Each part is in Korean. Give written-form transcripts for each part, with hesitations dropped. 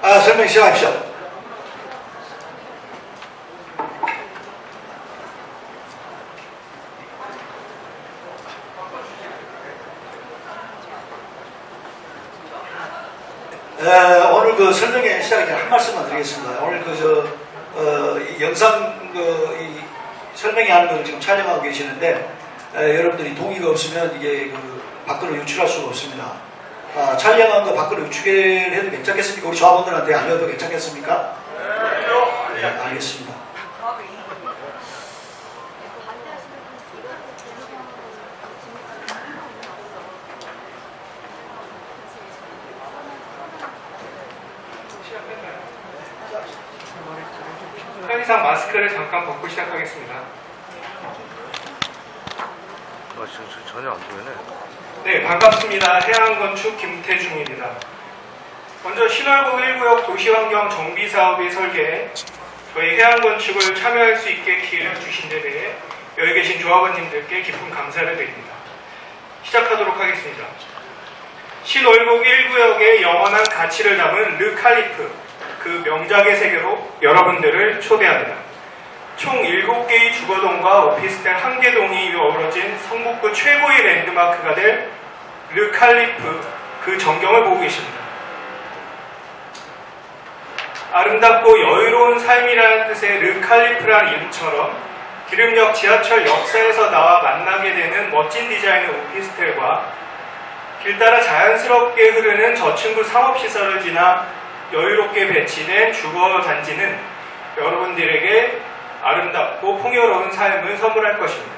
설명 시작합시다. 오늘 그 설명회 시작에 한 말씀만 드리겠습니다. 오늘 이 영상 이 설명회 하는 걸 지금 촬영하고 계시는데 여러분들이 동의가 없으면 이게 밖으로 유출할 수가 없습니다. 촬영한 거 밖으로 유출해도 괜찮겠습니까? 우리 조합원들한테 알려도 괜찮겠습니까? 네, 알겠습니다. 편의상 마스크를 잠깐 벗고 시작하겠습니다. 전혀 안 보이네. 네, 반갑습니다. 해양건축 김태중입니다. 먼저 신월구 1구역 도시환경 정비사업의 설계에 저희 해양건축을 참여할 수 있게 기회를 주신 데 대해 여기 계신 조합원님들께 깊은 감사를 드립니다. 시작하도록 하겠습니다. 신월구 1구역의 영원한 가치를 담은 르칼리프, 그 명작의 세계로 여러분들을 초대합니다. 총 7개의 주거동과 오피스텔 1개동이 어우러진 성북구 최고의 랜드마크가 될 르칼리프, 그 전경을 보고 계십니다. 아름답고 여유로운 삶이라는 뜻의 르칼리프라는 이름처럼 기름역 지하철 역사에서 나와 만나게 되는 멋진 디자인의 오피스텔과 길 따라 자연스럽게 흐르는 저층부 상업시설을 지나 여유롭게 배치된 주거단지는 여러분들에게 아름답고 풍요로운 삶을 선물할 것입니다.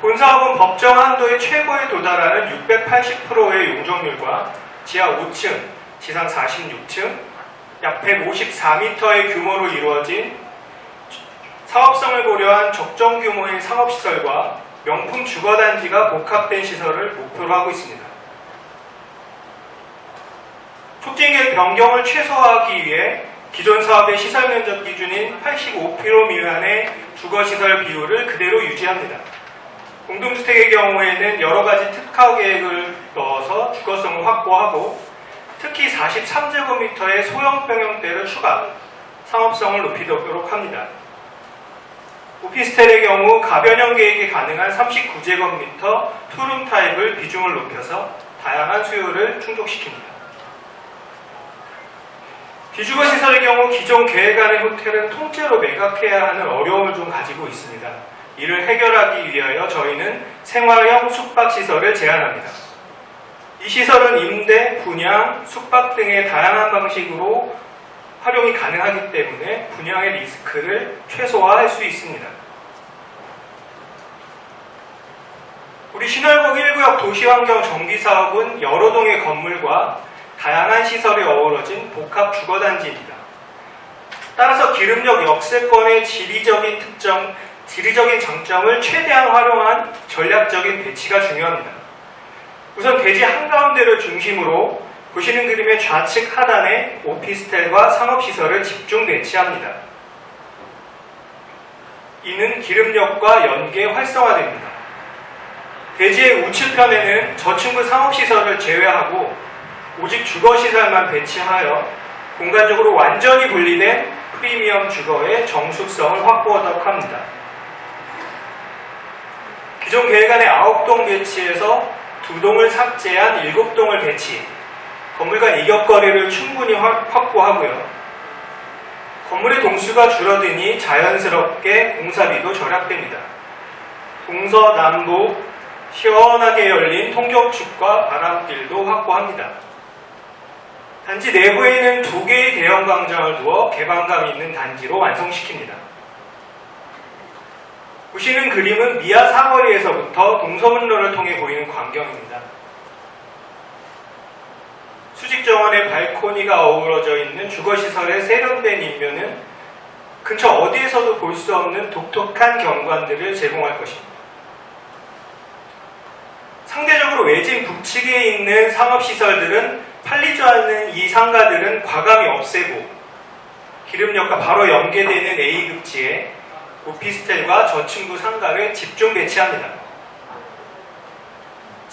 본사업은 법정 한도의 최고에 도달하는 680%의 용적률과 지하 5층, 지상 46층, 약 154m의 규모로 이루어진 사업성을 고려한 적정 규모의 상업시설과 명품 주거단지가 복합된 시설을 목표로 하고 있습니다. 촉진계획 변경을 최소화하기 위해 기존 사업의 시설 면적 기준인 85% 미만의 주거시설 비율을 그대로 유지합니다. 공동주택의 경우에는 여러 가지 특화 계획을 넣어서 주거성을 확보하고 특히 43제곱미터의 소형 평형대를 추가, 상업성을 높이도록 합니다. 오피스텔의 경우 가변형 계획이 가능한 39제곱미터 투룸 타입을 비중을 높여서 다양한 수요를 충족시킵니다. 비주거 시설의 경우 기존 계획안의 호텔은 통째로 매각해야 하는 어려움을 좀 가지고 있습니다. 이를 해결하기 위하여 저희는 생활형 숙박시설을 제안합니다. 이 시설은 임대, 분양, 숙박 등의 다양한 방식으로 활용이 가능하기 때문에 분양의 리스크를 최소화할 수 있습니다. 우리 신월구 1구역 도시환경 정비사업은 여러 동의 건물과 다양한 시설이 어우러진 복합 주거단지입니다. 따라서 기름역 역세권의 지리적인 장점을 최대한 활용한 전략적인 배치가 중요합니다. 우선 대지 한가운데를 중심으로 보시는 그림의 좌측 하단에 오피스텔과 상업시설을 집중 배치합니다. 이는 기름역과 연계 활성화됩니다. 대지의 우측편에는 저층부 상업시설을 제외하고 오직 주거시설만 배치하여 공간적으로 완전히 분리된 프리미엄 주거의 정숙성을 확보하도록 합니다. 기존 계획안의 9동 배치에서 2동을 삭제한 7동을 배치, 건물 간 이격거리를 충분히 확보하고요. 건물의 동수가 줄어드니 자연스럽게 공사비도 절약됩니다. 동서남북 시원하게 열린 통격축과 바람길도 확보합니다. 단지 내부에는 2개의 대형 광장을 두어 개방감 있는 단지로 완성시킵니다. 보시는 그림은 미아 사거리에서부터 동서문로를 통해 보이는 광경입니다. 수직정원의 발코니가 어우러져 있는 주거시설의 세련된 인면은 근처 어디에서도 볼 수 없는 독특한 경관들을 제공할 것입니다. 상대적으로 외진 북측에 있는 상업시설들은 팔리지 않는 이 상가들은 과감히 없애고 기름역과 바로 연계되는 A급지에 오피스텔과 저층부 상가를 집중 배치합니다.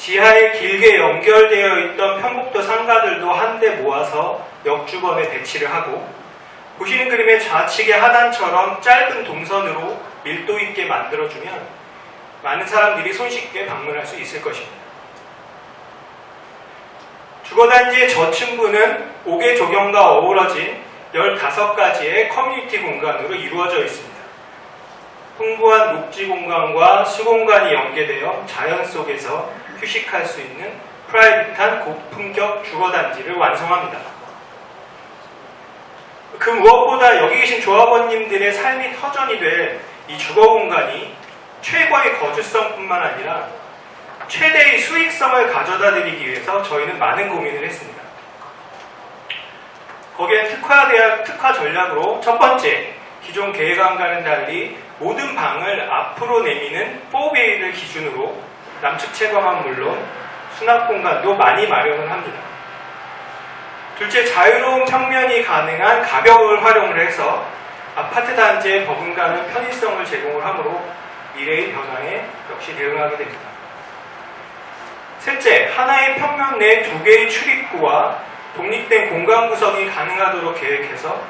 지하에 길게 연결되어 있던 편북도 상가들도 한데 모아서 역주변에 배치를 하고, 보시는 그림의 좌측의 하단처럼 짧은 동선으로 밀도 있게 만들어주면 많은 사람들이 손쉽게 방문할 수 있을 것입니다. 주거단지의 저층부는 5개 조경과 어우러진 15가지의 커뮤니티 공간으로 이루어져 있습니다. 풍부한 녹지 공간과 수공간이 연계되어 자연 속에서 휴식할 수 있는 프라이빗한 고품격 주거단지를 완성합니다. 그 무엇보다 여기 계신 조합원님들의 삶이 터전이 될 이 주거 공간이 최고의 거주성뿐만 아니라 최대의 수익성을 가져다 드리기 위해서 저희는 많은 고민을 했습니다. 거기에 특화 전략으로 첫 번째, 기존 계획안과는 달리 모든 방을 앞으로 내미는 4베이를 기준으로 남측 채광은 물론 수납 공간도 많이 마련을 합니다. 둘째, 자유로운 평면이 가능한 가벽을 활용을 해서 아파트 단지에 버금가는 편의성을 제공을 하므로 미래의 변화에 역시 대응하게 됩니다. 셋째, 하나의 평면 내 2개의 출입구와 독립된 공간 구성이 가능하도록 계획해서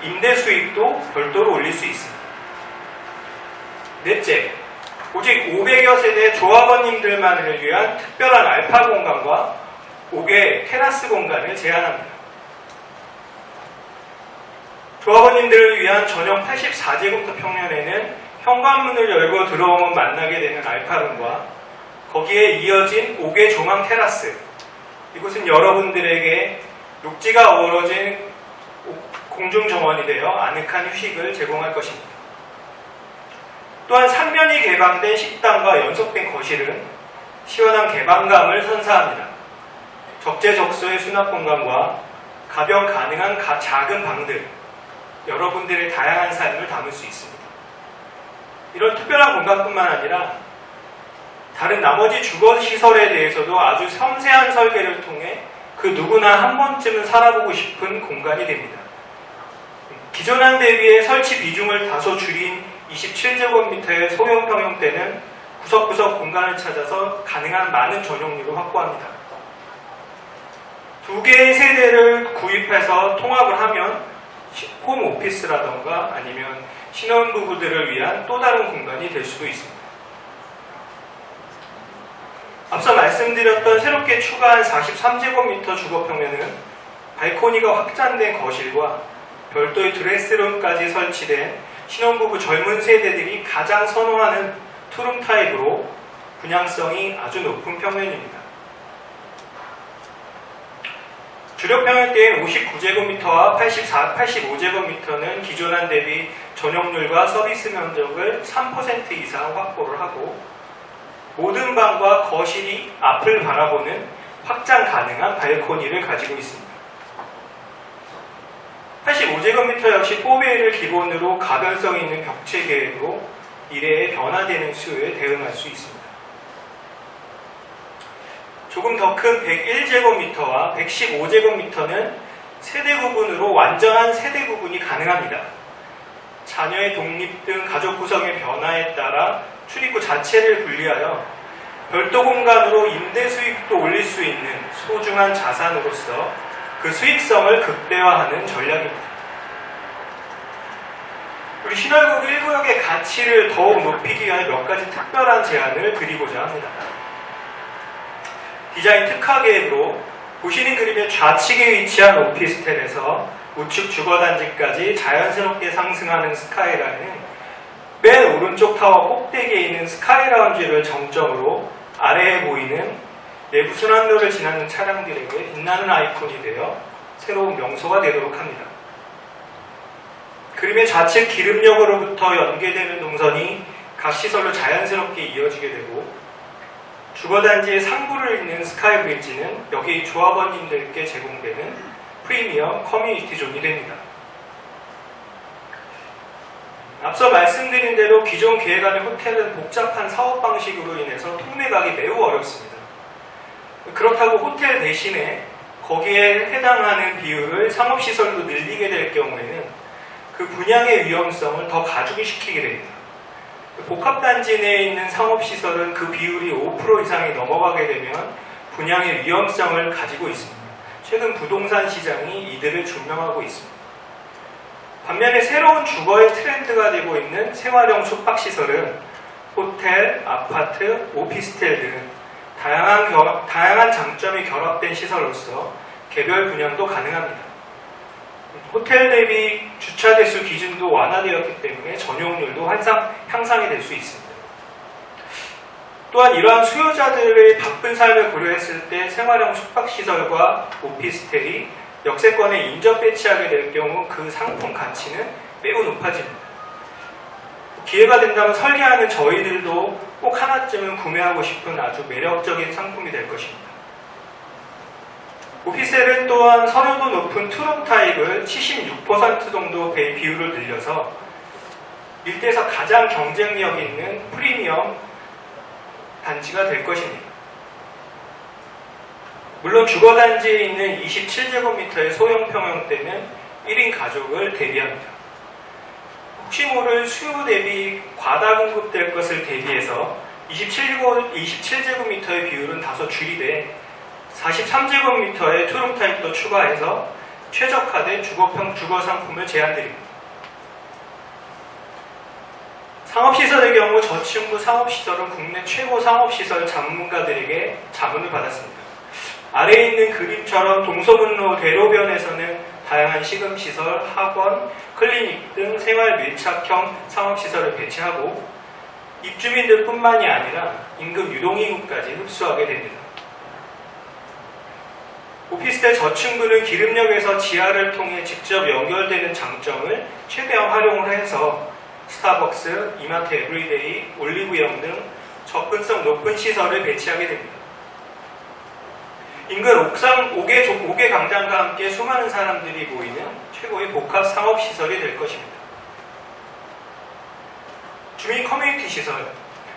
임대 수익도 별도로 올릴 수 있습니다. 넷째, 오직 500여 세대 조합원님들만을 위한 특별한 알파 공간과 5개 테라스 공간을 제한합니다. 조합원님들을 위한 전용 84제곱미터 평면에는 현관문을 열고 들어오면 만나게 되는 알파룸과 거기에 이어진 5개 조망 테라스, 이곳은 여러분들에게 녹지가 어우러진 공중정원이 되어 아늑한 휴식을 제공할 것입니다. 또한 삼면이 개방된 식당과 연속된 거실은 시원한 개방감을 선사합니다. 적재적소의 수납 공간과 가변 가능한 작은 방들, 여러분들의 다양한 삶을 담을 수 있습니다. 이런 특별한 공간뿐만 아니라 다른 나머지 주거시설에 대해서도 아주 섬세한 설계를 통해 그 누구나 한 번쯤은 살아보고 싶은 공간이 됩니다. 기존안 대비해 설치 비중을 다소 줄인 27제곱미터의 소형 평형대는 구석구석 공간을 찾아서 가능한 많은 전용률을 확보합니다. 2개의 세대를 구입해서 통합을 하면 홈오피스라던가 아니면 신혼부부들을 위한 또 다른 공간이 될 수도 있습니다. 앞서 말씀드렸던 새롭게 추가한 43제곱미터 주거평면은 발코니가 확장된 거실과 별도의 드레스룸까지 설치된 신혼부부 젊은 세대들이 가장 선호하는 투룸 타입으로 분양성이 아주 높은 평면입니다. 주력 평형대인 59제곱미터와 85제곱미터는 기존안 대비 전용률과 서비스 면적을 3% 이상 확보를 하고 모든 방과 거실이 앞을 바라보는 확장 가능한 발코니를 가지고 있습니다. 85제곱미터 역시 4베이를 기본으로 가변성 있는 벽체 계획으로 미래에 변화되는 수요에 대응할 수 있습니다. 조금 더 큰 101제곱미터와 115제곱미터는 세대 구분으로 완전한 세대 구분이 가능합니다. 자녀의 독립 등 가족 구성의 변화에 따라 출입구 자체를 분리하여 별도 공간으로 임대 수익도 올릴 수 있는 소중한 자산으로서 그 수익성을 극대화하는 전략입니다. 우리 신월국 1구역의 가치를 더욱 높이기 위한 몇 가지 특별한 제안을 드리고자 합니다. 디자인 특화 계획으로 보시는 그림의 좌측에 위치한 오피스텔에서 우측 주거단지까지 자연스럽게 상승하는 스카이라인은 맨 오른쪽 타워 꼭대기에 있는 스카이라운지를 정점으로 아래에 보이는 내부 순환로를 지나는 차량들에게 빛나는 아이콘이 되어 새로운 명소가 되도록 합니다. 그림의 좌측 기름역으로부터 연계되는 동선이 각 시설로 자연스럽게 이어지게 되고 주거단지의 상부를 잇는 스카이브리지는 여기 조합원님들께 제공되는 프리미엄 커뮤니티 존이 됩니다. 앞서 말씀드린 대로 기존 계획안의 호텔은 복잡한 사업 방식으로 인해서 통매각이 매우 어렵습니다. 그렇다고 호텔 대신에 거기에 해당하는 비율을 상업시설로 늘리게 될 경우에는 그 분양의 위험성을 더 가중시키게 됩니다. 복합단지 내에 있는 상업시설은 그 비율이 5% 이상이 넘어가게 되면 분양의 위험성을 가지고 있습니다. 최근 부동산 시장이 이들을 조명하고 있습니다. 반면에 새로운 주거의 트렌드가 되고 있는 생활형 숙박시설은 호텔, 아파트, 오피스텔 등 다양한 장점이 결합된 시설로서 개별 분양도 가능합니다. 호텔 대비 주차 대수 기준도 완화되었기 때문에 전용률도 향상이 될 수 있습니다. 또한 이러한 수요자들의 바쁜 삶을 고려했을 때 생활형 숙박시설과 오피스텔이 역세권에 인접 배치하게 될 경우 그 상품 가치는 매우 높아집니다. 기회가 된다면 설계하는 저희들도 꼭 하나쯤은 구매하고 싶은 아주 매력적인 상품이 될 것입니다. 오피스텔은 또한 선호도 높은 투룸 타입을 76% 정도 비율을 늘려서 일대에서 가장 경쟁력 있는 프리미엄 단지가 될 것입니다. 물론 주거단지에 있는 27제곱미터의 소형 평형대는 1인 가족을 대비합니다. 혹시 모를 수요 대비 과다 공급될 것을 대비해서 27제곱미터의 비율은 다소 줄이되 43제곱미터의 투룸 타입도 추가해서 최적화된 주거 상품을 제안드립니다. 상업시설의 경우 저층부 상업시설은 국내 최고 상업시설 전문가들에게 자문을 받았습니다. 아래에 있는 그림처럼 동서분로 대로변에서는 다양한 시금시설, 학원, 클리닉 등 생활 밀착형 상업시설을 배치하고 입주민들뿐만이 아니라 임금 유동인구까지 흡수하게 됩니다. 오피스텔 저층부는 기름역에서 지하를 통해 직접 연결되는 장점을 최대한 활용을 해서 스타벅스, 이마트 에브리데이, 올리브영 등 접근성 높은 시설을 배치하게 됩니다. 인근 옥상 5개 광장과 함께 수많은 사람들이 모이는 최고의 복합 상업시설이 될 것입니다. 주민 커뮤니티 시설,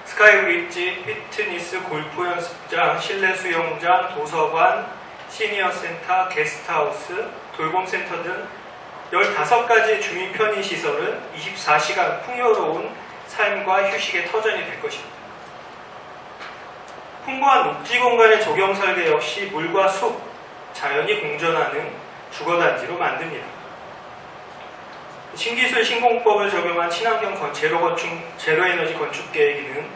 스카이브리지, 피트니스, 골프 연습장, 실내 수영장, 도서관, 시니어센터, 게스트하우스, 돌봄센터 등 15가지 주민 편의시설은 24시간 풍요로운 삶과 휴식의 터전이 될 것입니다. 풍부한 녹지 공간의 조경 설계 역시 물과 숲, 자연이 공존하는 주거단지로 만듭니다. 신기술 신공법을 적용한 친환경 제로에너지 건축 계획에는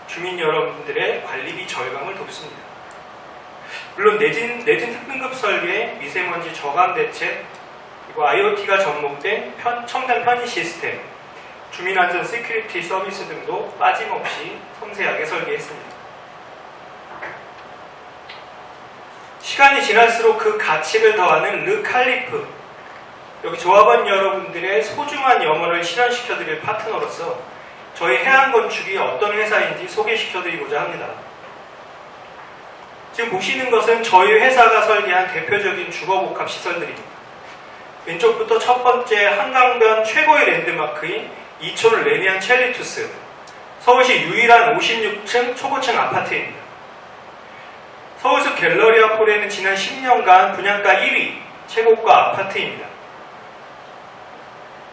주민 여러분들의 관리비 절감을 돕습니다. 물론 내진 특등급 설계, 미세먼지 저감 대책, 그리고 IoT가 접목된 첨단 편의 시스템, 주민안전 시큐리티 서비스 등도 빠짐없이 섬세하게 설계했습니다. 시간이 지날수록 그 가치를 더하는 르칼리프, 여기 조합원 여러분들의 소중한 영혼을 실현시켜드릴 파트너로서 저희 해안건축이 어떤 회사인지 소개시켜드리고자 합니다. 지금 보시는 것은 저희 회사가 설계한 대표적인 주거복합 시설들입니다. 왼쪽부터 첫 번째 한강변 최고의 랜드마크인 이촌 레미안 첼리투스, 서울시 유일한 56층 초고층 아파트입니다. 서울숲 갤러리아 폴에는 지난 10년간 분양가 1위 최고가 아파트입니다.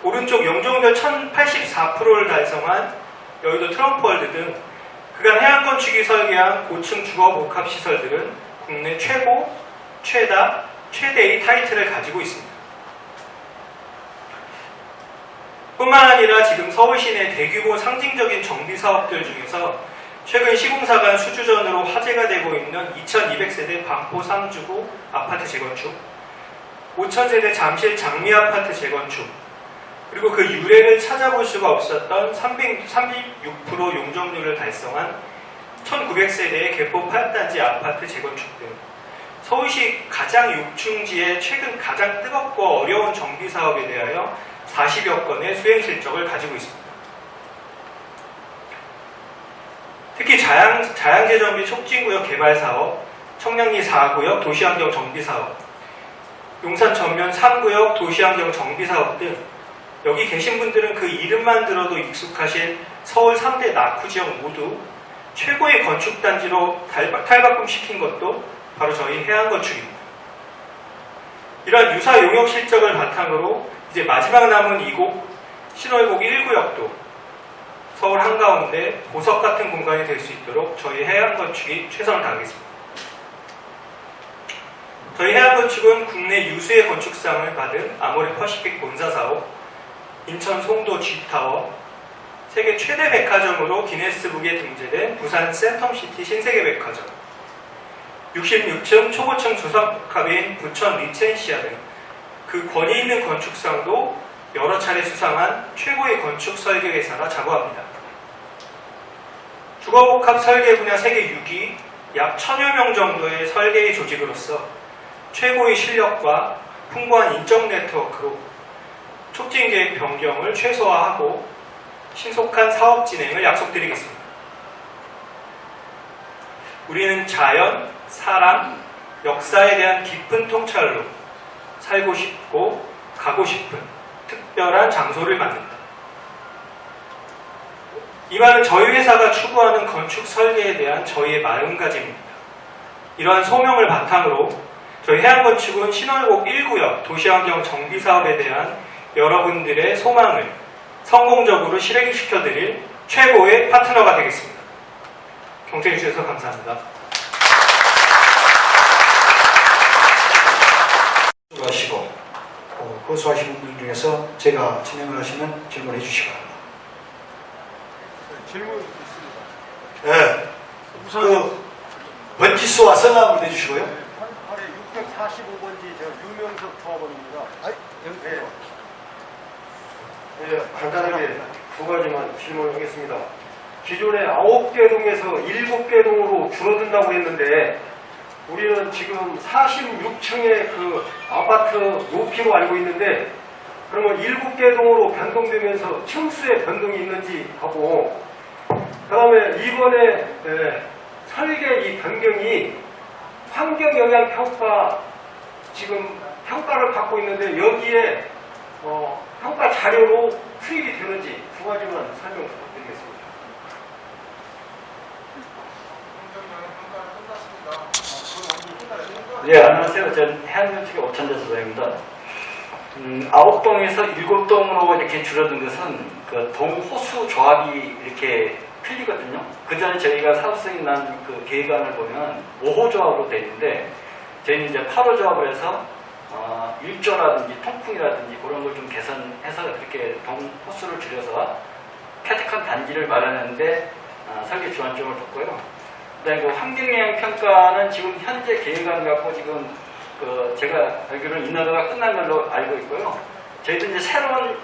오른쪽 영종별 1084%를 달성한 여의도 트럼프월드 등 그간 해안건축이 설계한 고층 주거복합시설들은 국내 최고, 최다, 최대의 타이틀을 가지고 있습니다. 뿐만 아니라 지금 서울 시내 대규모 상징적인 정비사업들 중에서 최근 시공사간 수주전으로 화제가 되고 있는 2200세대 반포 3주구 아파트 재건축, 5000세대 잠실 장미아파트 재건축, 그리고 그 유래를 찾아볼 수가 없었던 306% 용적률을 달성한 1900세대의 개포 8단지 아파트 재건축 등 서울시 가장 육중지의 최근 가장 뜨겁고 어려운 정비사업에 대하여 40여 건의 수행 실적을 가지고 있습니다. 특히 자양재정비 촉진구역 개발사업, 청량리 4구역 도시환경 정비사업, 용산 전면 3구역 도시환경 정비사업 등 여기 계신 분들은 그 이름만 들어도 익숙하신 서울 3대 낙후 지역 모두 최고의 건축단지로 탈바꿈시킨 것도 바로 저희 해안건축입니다. 이러한 유사 용역 실적을 바탕으로 이제 마지막 남은 이곳 신월곡 1구역도 서울 한가운데 보석 같은 공간이 될 수 있도록 저희 해양건축이 최선을 다하겠습니다. 저희 해양건축은 국내 유수의 건축상을 받은 아모레 퍼시픽 본사사업, 인천 송도 G타워, 세계 최대 백화점으로 기네스북에 등재된 부산 센텀시티 신세계백화점, 66층 초고층 주석탑인 부천 리첸시아 등 그 권위 있는 건축상도 여러 차례 수상한 최고의 건축 설계 회사라 자부합니다. 주거복합 설계 분야 세계 6위, 약 1000여 명 정도의 설계의 조직으로서 최고의 실력과 풍부한 인적 네트워크로 촉진 계획 변경을 최소화하고 신속한 사업 진행을 약속드리겠습니다. 우리는 자연, 사람, 역사에 대한 깊은 통찰로 살고 싶고 가고 싶은 특별한 장소를 만든다. 이 말은 저희 회사가 추구하는 건축 설계에 대한 저희의 마음가짐입니다. 이러한 소명을 바탕으로 저희 해양건축은 신월곡 1구역 도시환경 정비사업에 대한 여러분들의 소망을 성공적으로 실행시켜드릴 최고의 파트너가 되겠습니다. 경청해 주셔서 감사합니다. 하시고 고수하시는 분들 중에서 제가 진행을 하시면 질문해 주시기 바랍니다. 질문 있습니다. 네. 그 번지수와 성함을 내주시고요. 645번지 저 유명석 조합원입니다. 네. 네, 간단하게 두 가지만 질문하겠습니다. 기존에 9개 동에서 7개 동으로 줄어든다고 했는데 우리는 지금 46층의 그 아파트 높이로 알고 있는데 그러면 7개 동으로 변동되면서 층수의 변동이 있는지 하고 그 다음에 이번에 설계 이 변경이 환경영향평가 지금 평가를 받고 있는데 여기에 평가 자료로 수입이 되는지 두 가지만 설명 부탁드리겠습니다. 네, 안녕하세요. 저는 해양건축의 오천대 소장입니다. 9동에서 7동으로 이렇게 줄어든 것은 그 동호수 조합이 이렇게 틀리거든요. 그 전에 저희가 사업성이 난 그 계획안을 보면 5호 조합으로 되어 있는데 저희는 이제 8호 조합을 해서 일조라든지 통풍이라든지 그런 걸 좀 개선해서 그렇게 동호수를 줄여서 쾌적한 단지를 마련하는데 설계 주안점을 뒀고요. 그다음에 그 환경영향 평가는 지금 현재 계획안 갖고 지금 그 제가 알기로는 인허가가 끝난 걸로 알고 있고요. 저희도 이제 새로운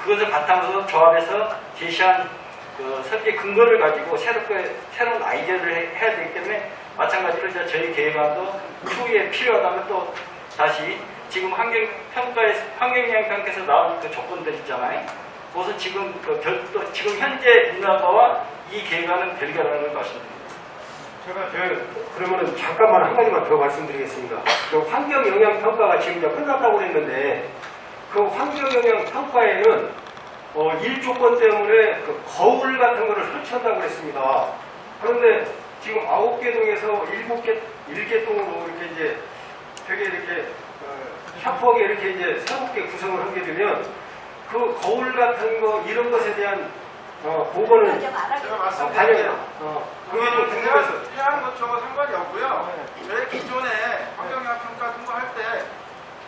그것을 바탕으로 조합해서 제시한 그 설계 근거를 가지고 새로운 아이디어를 해야 되기 때문에 마찬가지로 이제 저희 계획안도 추후에 필요하다면 또 다시 지금 환경영향 평가에서 나온 그 조건들 있잖아요. 그것은 지금 별도 지금 현재 인허가와 이 계획안은 별개라는 걸 말씀드립니다. 제가 그러면은 잠깐만 한 가지만 더 말씀드리겠습니다. 그 환경영향평가가 지금 이제 끝났다고 했는데 그 환경영향평가에는 일조건 때문에 그 거울 같은 거를 설치한다고 했습니다. 그런데 지금 9개 동에서 7개 동으로 이렇게 이제 되게 이렇게 샤프하게 이렇게 이제 새롭게 구성을 하게 되면 그 거울 같은 거 이런 것에 대한 보고는 제가 반영 말씀드릴게요. 그게 좀 궁금해서 해양건축하고 상관이 없고요. 저희 기존에 환경영향 평가 통과할 때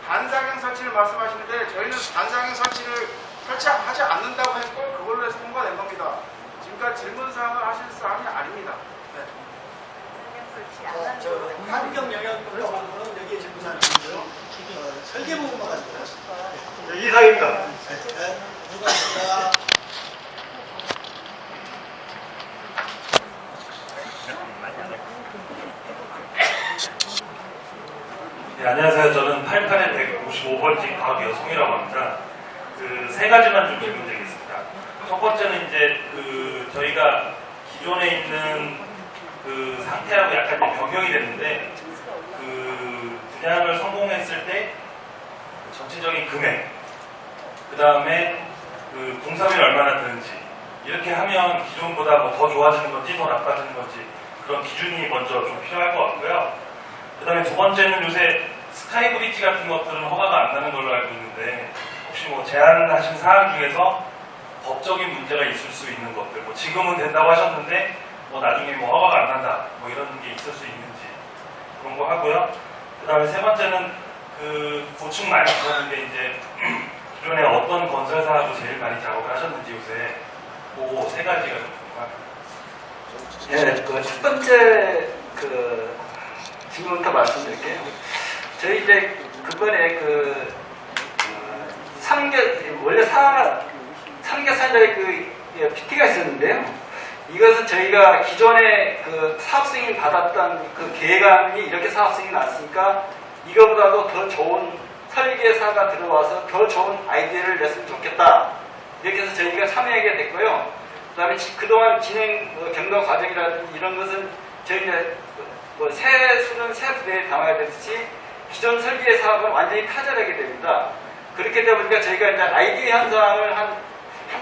반사경 설치를 말씀하시는데 저희는 반사경 설치를 설치하지 않는다고 했고 그걸로 해서 통과된 겁니다. 지금까지 질문사항을 하실 사항이 아닙니다. 환경 영향 평가는 여기에 질문사항이 있고요. 설계 부분만 가지고 하십니다. 이상입니다. 누가 네, 안녕하세요. 저는 88의 155번지 과학 여성이라고 합니다. 그 세 가지만 좀 질문드리겠습니다. 첫 번째는 이제 저희가 기존에 있는 그 상태하고 약간 좀 변경이 됐는데 그 분양을 성공했을 때 전체적인 금액, 그 다음에 그 공사비는 얼마나 드는지 이렇게 하면 기존보다 뭐 더 좋아지는 건지 더 나빠지는 건지 그런 기준이 먼저 좀 필요할 것 같고요. 그 다음에 두 번째는 요새 스카이 브릿지 같은 것들은 허가가 안 나는 걸로 알고 있는데 혹시 뭐 제안하신 사항 중에서 법적인 문제가 있을 수 있는 것들, 뭐 지금은 된다고 하셨는데 뭐 나중에 뭐 허가가 안 난다, 뭐 이런 게 있을 수 있는지 그런 거 하고요. 그다음에 세 번째는 그 고충 많이 들었는데 이제 기존에 어떤 건설사하고 제일 많이 작업을 하셨는지 요새 그거 세 가지가 좀 궁금합니다. 네, 그 첫 번째 그 질문부터 말씀드릴게요. 저희 이제 그번에 그 원래 삼계산자의 그 PT가 있었는데요. 이것은 저희가 기존에 그 사업 승인 받았던 그 계획안이 이렇게 사업 승인 났으니까 이거보다도 더 좋은 설계사가 들어와서 더 좋은 아이디어를 냈으면 좋겠다. 이렇게 해서 저희가 참여하게 됐고요. 그 다음에 그동안 진행 경과 과정이라든지 이런 것은 저희는 세수는 새 부대에 담아야 되듯이 기존 설계 사업은 완전히 타결하게 됩니다. 그렇게 되다 보니까 저희가 이제 아이디어 현상을 한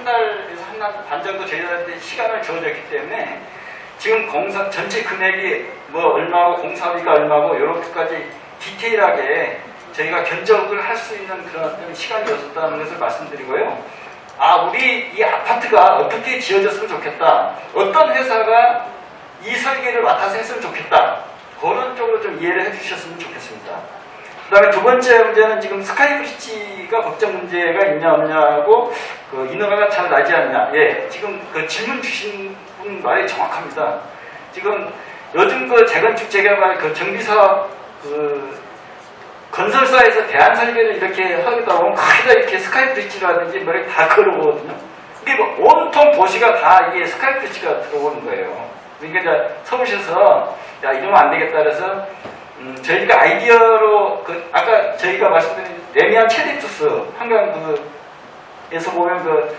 달에서 한 달 반 정도 저희들한테 시간을 주어졌기 때문에 지금 공사 전체 금액이 뭐 얼마고 공사비가 얼마고 이렇게까지 디테일하게 저희가 견적을 할 수 있는 그런 어떤 시간이 없었다는 것을 말씀드리고요. 우리 이 아파트가 어떻게 지어졌으면 좋겠다. 어떤 회사가 이 설계를 맡아서 했으면 좋겠다. 그런 쪽으로 좀 이해를 해주셨으면 좋겠습니다. 그 다음에 두 번째 문제는 지금 스카이브리지가 걱정 문제가 있냐 없냐고 그 인허가가 잘 나지 않냐. 예, 지금 그 질문 주신 분 말이 정확합니다. 지금 요즘 그 재건축 재개발 그 정비사업 그 건설사에서 대안 설계를 이렇게 하기도 하고 크게 이렇게 스카이브리지라든지 뭐 이렇게 다 걸어오거든요. 이게 뭐 온통 도시가 다 이게 스카이브리지가 들어오는 거예요. 그러니까 이제 서울시에서 야 이러면 안 되겠다 그래서 저희가 아이디어로 아까 저희가 말씀드린 레미안 체리투스 한강 그에서 보면 그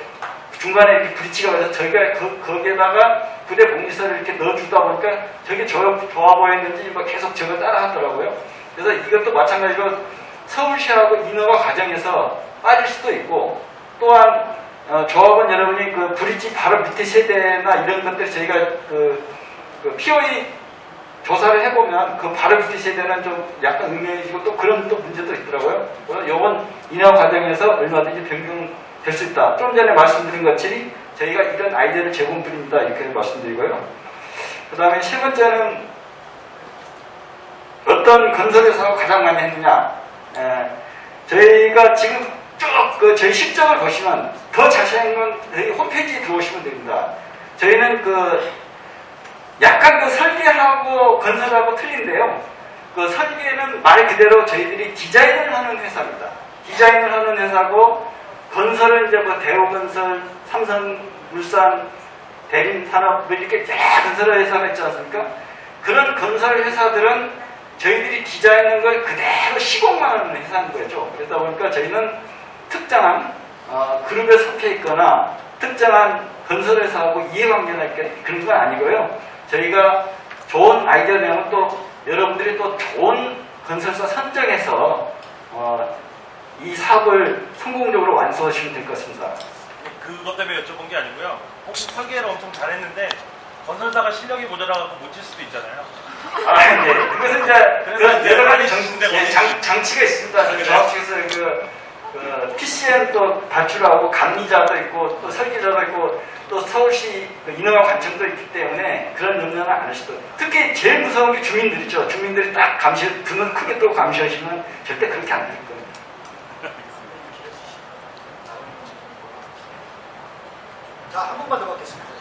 중간에 이렇게 브릿지가 와서 저희가 거기에다가 부대 복리설을 이렇게 넣어주다 보니까 저게 좋아 보였는지 막 계속 저거 따라 하더라고요. 그래서 이것도 마찬가지로 서울시하고 인허가 과정에서 빠질 수도 있고 또한 조합원 여러분이 그 브릿지 바로 밑에 세대나 이런 것들 저희가 그 POE 조사를 해보면 그 바로 밑에 세대는 좀 약간 의미해지고 또 그런 또 문제도 있더라고요. 그래서 이번 인허 과정에서 얼마든지 변경될 수 있다. 좀 전에 말씀드린 것처럼 저희가 이런 아이디어를 제공드립니다. 이렇게 말씀드리고요. 그 다음에 세 번째는 어떤 건설회사가 가장 많이 했느냐. 저희가 지금 쭉 저희 실적을 보시면 더 자세한 건 저희 홈페이지에 들어오시면 됩니다. 저희는 약간 설계하고 건설하고 틀린데요. 설계는 말 그대로 저희들이 디자인을 하는 회사입니다. 디자인을 하는 회사고 건설은 이제 대우건설, 삼성물산, 대림산업 이렇게 여러 건설 회사가 있지 않습니까? 그런 건설 회사들은 저희들이 디자인한 걸 그대로 시공만 하는 회사인 거죠. 그러다 보니까 저희는 특정한 그룹에 속해 있거나 특정한 건설회사하고 이해관계가 있거나 그런 건 아니고요. 저희가 좋은 아이디어 내면 또 여러분들이 또 좋은 건설사 선정해서 이 사업을 성공적으로 완수하시면 될 것 같습니다. 그것 때문에 여쭤본 게 아니고요. 혹시 설계를 엄청 잘했는데 건설사가 실력이 모자라서 못 칠 수도 있잖아요. 네. 그것은 이제 그런 여러 가지 장치가 있습니다. 그래요? 조합 측에서 PCM 또 발주하고 감리자도 있고 또 설계자도 있고 또 서울시 인허가 관청도 있기 때문에 그런 염려는 안 하시도. 특히 제일 무서운 게 주민들이죠. 주민들이 딱 등을 크게 또 감시하시면 절대 그렇게 안 될 겁니다. 자, 한 번만 더 받겠습니다.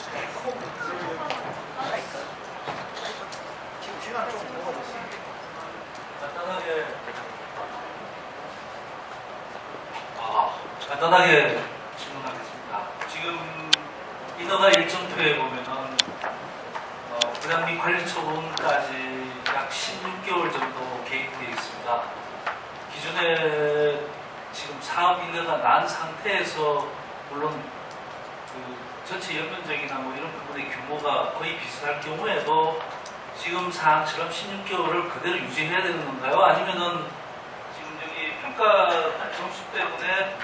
지금 시간 좀 넘어졌어요. 간단하게 질문하겠습니다. 지금 인허가 일정표에 보면은 부당리 관리처분까지 약 16개월 정도 계획되어 있습니다. 기존에 지금 사업 인허가 난 상태에서 물론 전체 연면적이나 뭐 이런 부분의 규모가 거의 비슷할 경우에도 지금 사항처럼 16개월을 그대로 유지해야 되는 건가요? 아니면은 지금 여기 평가 점수 때문에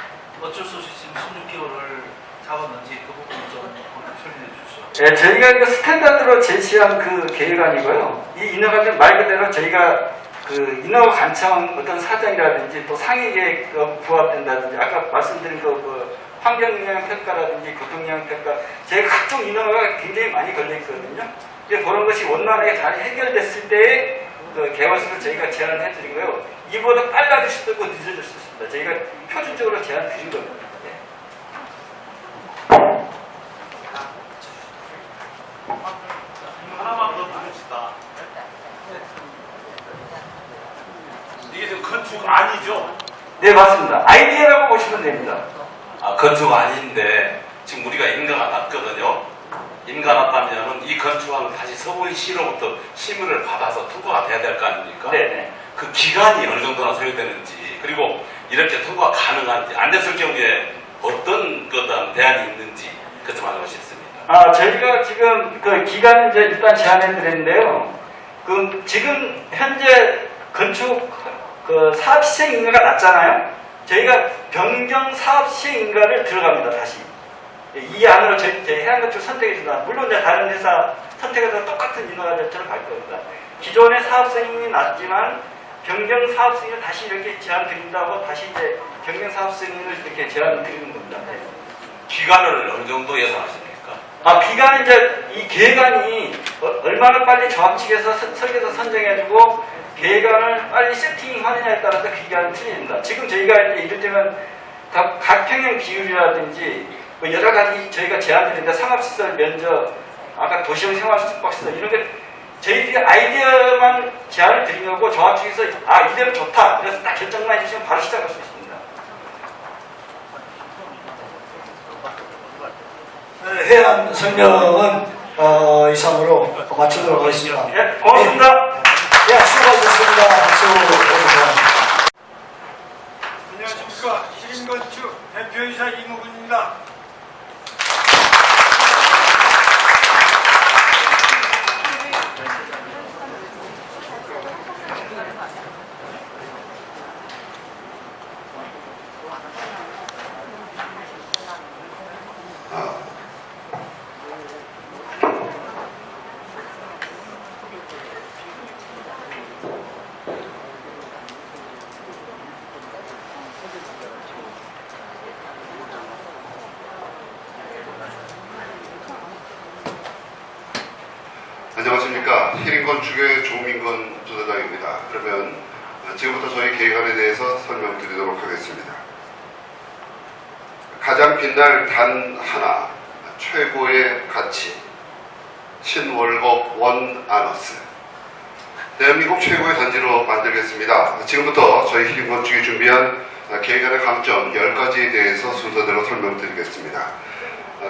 어쩔 수 없이 지금 16개월을 잡았는지 그 부분 좀 설명해 주시죠. 네, 저희가 스탠다드로 제시한 그 계획안이고요. 이 인허가는 말 그대로 저희가 그 인허가 간청 어떤 사정이라든지 또 상위계획 부합된다든지 아까 말씀드린 그 환경영향평가라든지 교통영향평가 제가 각종 인허가가 굉장히 많이 걸려 있거든요. 이제 그런 것이 원만하게 잘 해결됐을 때의 그 개발수를 저희가 제안을 해드리고요. 이보다 빨라질 수도 있고 늦어질 수도 있습니다. 저희가 표준적으로 제안 드린 겁니다. 하나만 더 봅시다. 이게 지금 건축 아니죠? 네, 맞습니다. 아이디어라고 보시면 됩니다. 건축 아닌데 지금 우리가 인가가 났거든요. 인가 났다면 이 건축안은 다시 서울시로부터 심의를 받아서 통과가 돼야 될 거 아닙니까? 네네. 그 기간이 어느 정도나 소요되는지 그리고 이렇게 통과가 가능한지 안 됐을 경우에 어떤 것에 대안이 있는지 그것 좀 알고 싶습니다. 저희가 지금 그 기간 이제 일단 제안해 드렸는데요. 그 지금 현재 건축 그 사업 시행 인가가 났잖아요. 저희가 변경 사업 시행 인가를 들어갑니다. 다시 이 안으로 저희 해양건축 선택해 준다. 물론 이제 다른 회사 선택해서 똑같은 인허가 절차를 갈 겁니다. 기존의 사업 승인이 났지만 변경 사업 승인을 다시 이렇게 제안 드린다고 다시 이제 변경 사업 승인을 이렇게 제안 드리는 겁니다. 네. 기간을 어느 정도 예상하십니까? 기간은 이제 이 계획안이 얼마나 빨리 조합 측에서 설계서 선정해주고 계획안을 빨리 세팅하느냐에 따라서 그 기간이 틀립니다. 지금 저희가 이를테면 각 평형 비율이라든지 뭐 여러 가지 저희가 제안드리는데 상업시설 면적, 아까 도시형 생활숙박시설 이런 게 저희들이 아이디어만 제안을 드린 거고 조합 측에서 이대로 좋다 그래서 딱 결정만 해주시면 바로 시작할 수 있습니다. 해안 설명은 이상으로 마치도록 하겠습니다. 네, 고맙습니다. 네, 수고하셨습니다. 박수 보내주세요. 안녕하십니까. 시림건축 대표이사 이무근입니다. 안녕하십니까. 희림건축의 조민건 조사장입니다. 그러면 지금부터 저희 계획안에 대해서 설명드리도록 하겠습니다. 가장 빛날 단 하나, 최고의 가치, 신월곡 원아너스. 대한민국 최고의 단지로 만들겠습니다. 지금부터 저희 희림건축이 준비한 계획안의 강점 10가지에 대해서 순서대로 설명드리겠습니다.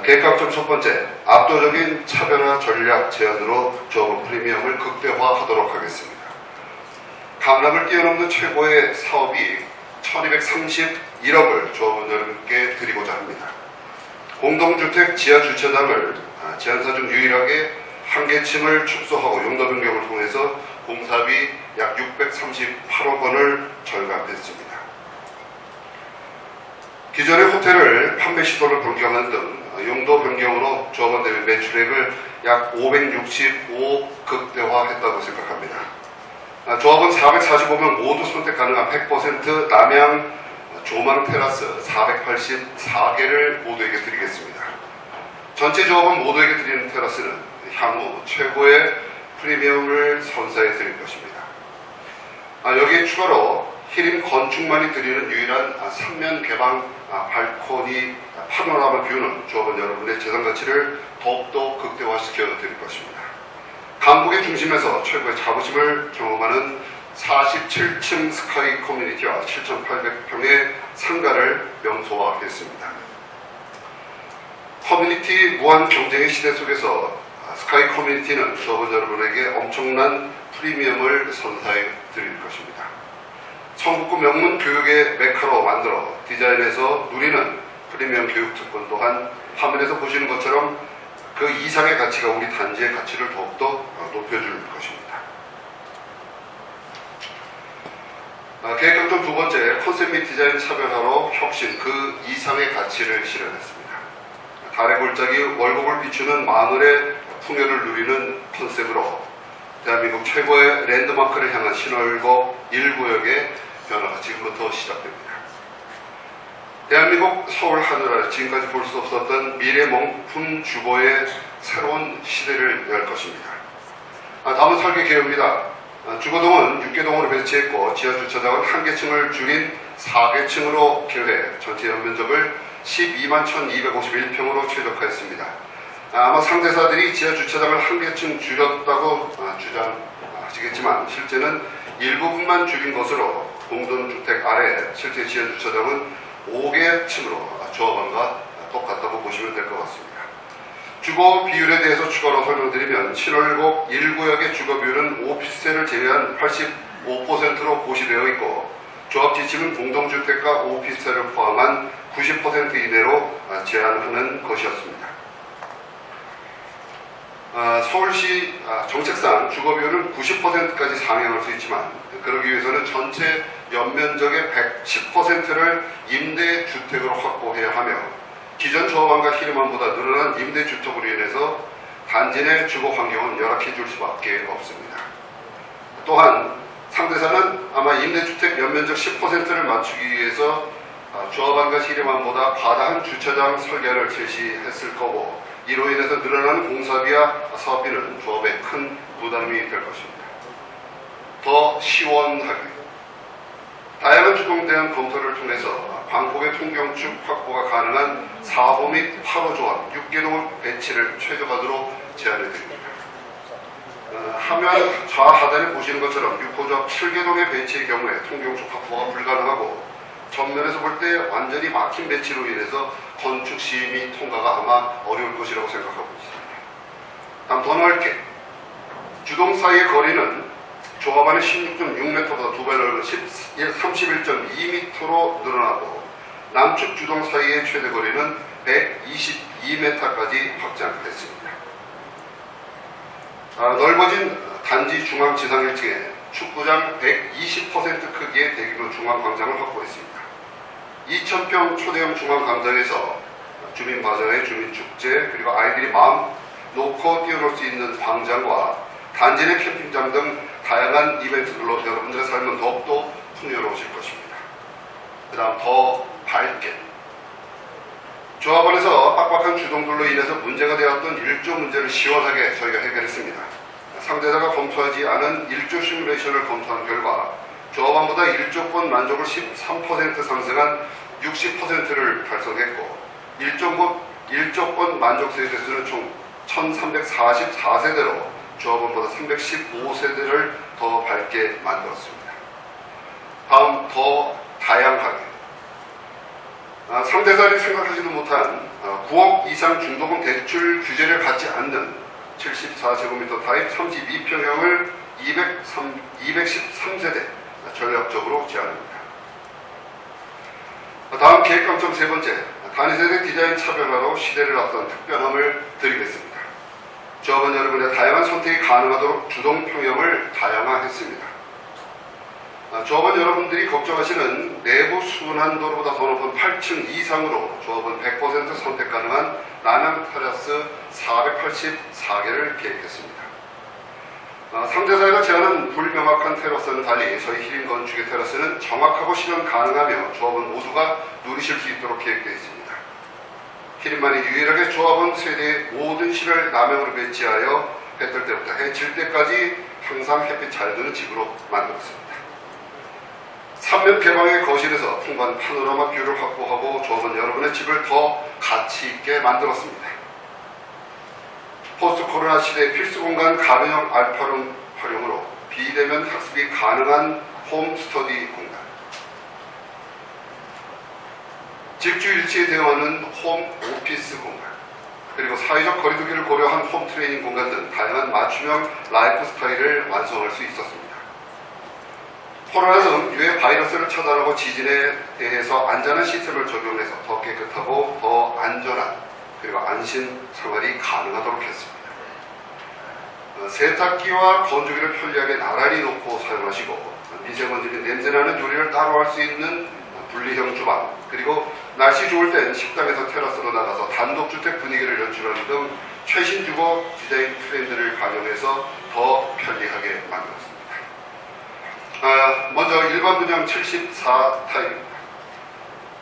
계획 강점 첫 번째, 압도적인 차별화 전략 제안으로 조합원 프리미엄을 극대화하도록 하겠습니다. 강남을 뛰어넘는 최고의 사업이 1231억을 조합원 여러분께 드리고자 합니다. 공동주택 지하주차장을 제안사 중 유일하게 한 개층을 축소하고 용도 변경을 통해서 공사비 약 638억 원을 절감했습니다. 기존의 호텔을 판매 시도를 변경하는 등 용도 변경으로 조합원 대비 매출액을 약 565억 극대화했다고 생각합니다. 조합원 445명 모두 선택 가능한 100% 남양 조망 테라스 484개를 모두에게 드리겠습니다. 전체 조합원 모두에게 드리는 테라스는 향후 최고의 프리미엄을 선사해 드릴 것입니다. 여기에 추가로 희림 건축만이 드리는 유일한 3면 개방 발코니 파노라마 뷰는 조합원 여러분의 재산 가치를 더욱더 극대화시켜 드릴 것입니다. 강북의 중심에서 최고의 자부심을 경험하는 47층 스카이 커뮤니티와 7,800평의 상가를 명소화하겠습니다. 커뮤니티 무한 경쟁의 시대 속에서 스카이 커뮤니티는 조합원 여러분에게 엄청난 프리미엄을 선사해 드릴 것입니다. 성북구 명문 교육의 메카로 만들어 디자인에서 누리는 프리미엄 교육 특권 또한 화면에서 보시는 것처럼 그 이상의 가치가 우리 단지의 가치를 더욱더 높여줄 것입니다. 계획 강점 두 번째, 컨셉 및 디자인 차별화로 혁신 그 이상의 가치를 실현했습니다. 달의 골짜기 월곡을 비추는 마늘의 풍요를 누리는 컨셉으로 대한민국 최고의 랜드마크를 향한 신월고 1구역의 변화가 지금부터 시작됩니다. 대한민국 서울 하늘 아래 지금까지 볼 수 없었던 미래 명품 주거의 새로운 시대를 열 것입니다. 다음은 설계 개요입니다. 주거동은 6개동으로 배치했고 지하주차장은 1개층을 줄인 4개층으로 개회, 전체 연면적을 12만 1251평으로 최적화했습니다. 아마 상대사들이 지하주차장을 1개층 줄였다고 주장하시겠지만 실제는 일부분만 줄인 것으로 공동주택 아래 실제 지하주차장은 5개층으로 조합원과 똑같다고 보시면 될 것 같습니다. 주거 비율에 대해서 추가로 설명드리면 신월곡 1구역의 주거 비율은 오피스텔을 제외한 85%로 고시되어 있고 조합지층은 공동주택과 오피스텔을 포함한 90% 이내로 제한하는 것이었습니다. 서울시 정책상 주거 비율은 90%까지 상향할 수 있지만 그러기 위해서는 전체 연면적의 110%를 임대주택으로 확보해야 하며 기존 조합원과 희림원보다 늘어난 임대주택으로 인해서 단지 내 주거 환경은 열악해질 수밖에 없습니다. 또한 상대사는 아마 임대주택 연면적 10%를 맞추기 위해서 조합원과 희림원보다 과다한 주차장 설계를 제시했을 거고 이로 인해서 늘어나는 공사비와 사업비는 조합에 큰 부담이 될 것입니다. 더 시원하게 다양한 주동 대안 검토를 통해서 광폭의 통경축 확보가 가능한 4호 및 8호 조합 6개동을 배치를 최저가도로 제안해드립니다. 화면 좌하단에 보시는 것처럼 6호 조합 7개동의 배치의 경우에 통경축 확보가 불가능하고 전면에서 볼 때 완전히 막힌 배치로 인해서 건축 시임이 통과가 아마 어려울 것이라고 생각하고 있습니다. 다음 더 넓게 주동 사이의 거리는 조합 안의 16.6m보다 2배 넓은 31.2m로 늘어나고 남측 주동 사이의 최대 거리는 122m까지 확장됐습니다. 넓어진 단지 중앙 지상 1층에 축구장 120% 크기의 대규모 중앙광장을 확보했습니다. 2,000평 초대형 중앙광장에서 주민마저의 주민축제 그리고 아이들이 마음 놓고 뛰어놀 수 있는 광장과 단지 내 캠핑장 등 다양한 이벤트들로 여러분들의 삶은 더욱더 풍요로우실 것입니다. 그 다음 더 밝게 조합원에서 빡빡한 주동들로 인해서 문제가 되었던 일조 문제를 시원하게 저희가 해결했습니다. 상대자가 검토하지 않은 일조 시뮬레이션을 검토한 결과 조합원보다 1조권 만족을 13% 상승한 60%를 달성했고 1조권 만족 세대수는 총 1344세대로 조합원보다 315세대를 더 밝게 만들었습니다. 다음 더 다양하게 상대자들이 생각하지도 못한 9억 이상 중도금 대출 규제를 받지 않는 74제곱미터 타입 32평형을 213세대 전략적으로 제안합니다. 다음 계획감점 세 번째, 단위세대 디자인 차별화로 시대를 앞선 특별함을 드리겠습니다. 조합원 여러분의 다양한 선택이 가능하도록 주동 평형을 다양화했습니다. 조합원 여러분들이 걱정하시는 내부 순환도로보다 더 높은 8층 이상으로 조합원 100% 선택 가능한 남양 테라스 484개를 계획했습니다. 상대사회가 제안한 불명확한 테라스는 달리 저희 히림 건축의 테라스는 정확하고 실현 가능하며 조합원 모두가 누리실 수 있도록 계획되어 있습니다. 히림만이 유일하게 조합원 세대의 모든 실을 남양으로 배치하여 해 뜰 때부터 해 질 때까지 항상 햇빛 잘 드는 집으로 만들었습니다. 3면 개방의 거실에서 풍부한 파노라마 뷰를 확보하고 조합원 여러분의 집을 더 가치 있게 만들었습니다. 포스트 코로나 시대의 필수 공간 가변형 알파룸 활용으로 비대면 학습이 가능한 홈 스터디 공간, 직주일치에 대응하는 홈 오피스 공간, 그리고 사회적 거리두기를 고려한 홈 트레이닝 공간 등 다양한 맞춤형 라이프 스타일을 완성할 수 있었습니다. 코로나 등 유해 바이러스를 차단하고 지진에 대해서 안전한 시스템을 적용해서 더 깨끗하고 더 안전한 그리고 안심 생활이 가능하도록 했습니다. 세탁기와 건조기를 편리하게 나란히 놓고 사용하시고 미세먼지 및 냄새나는 요리를 따로 할 수 있는 분리형 주방, 그리고 날씨 좋을 땐 식당에서 테라스로 나가서 단독주택 분위기를 연출하는 등 최신 주거 디자인 트렌드를 반영해서 더 편리하게 만들었습니다. 먼저 일반 분양 74타입입니다.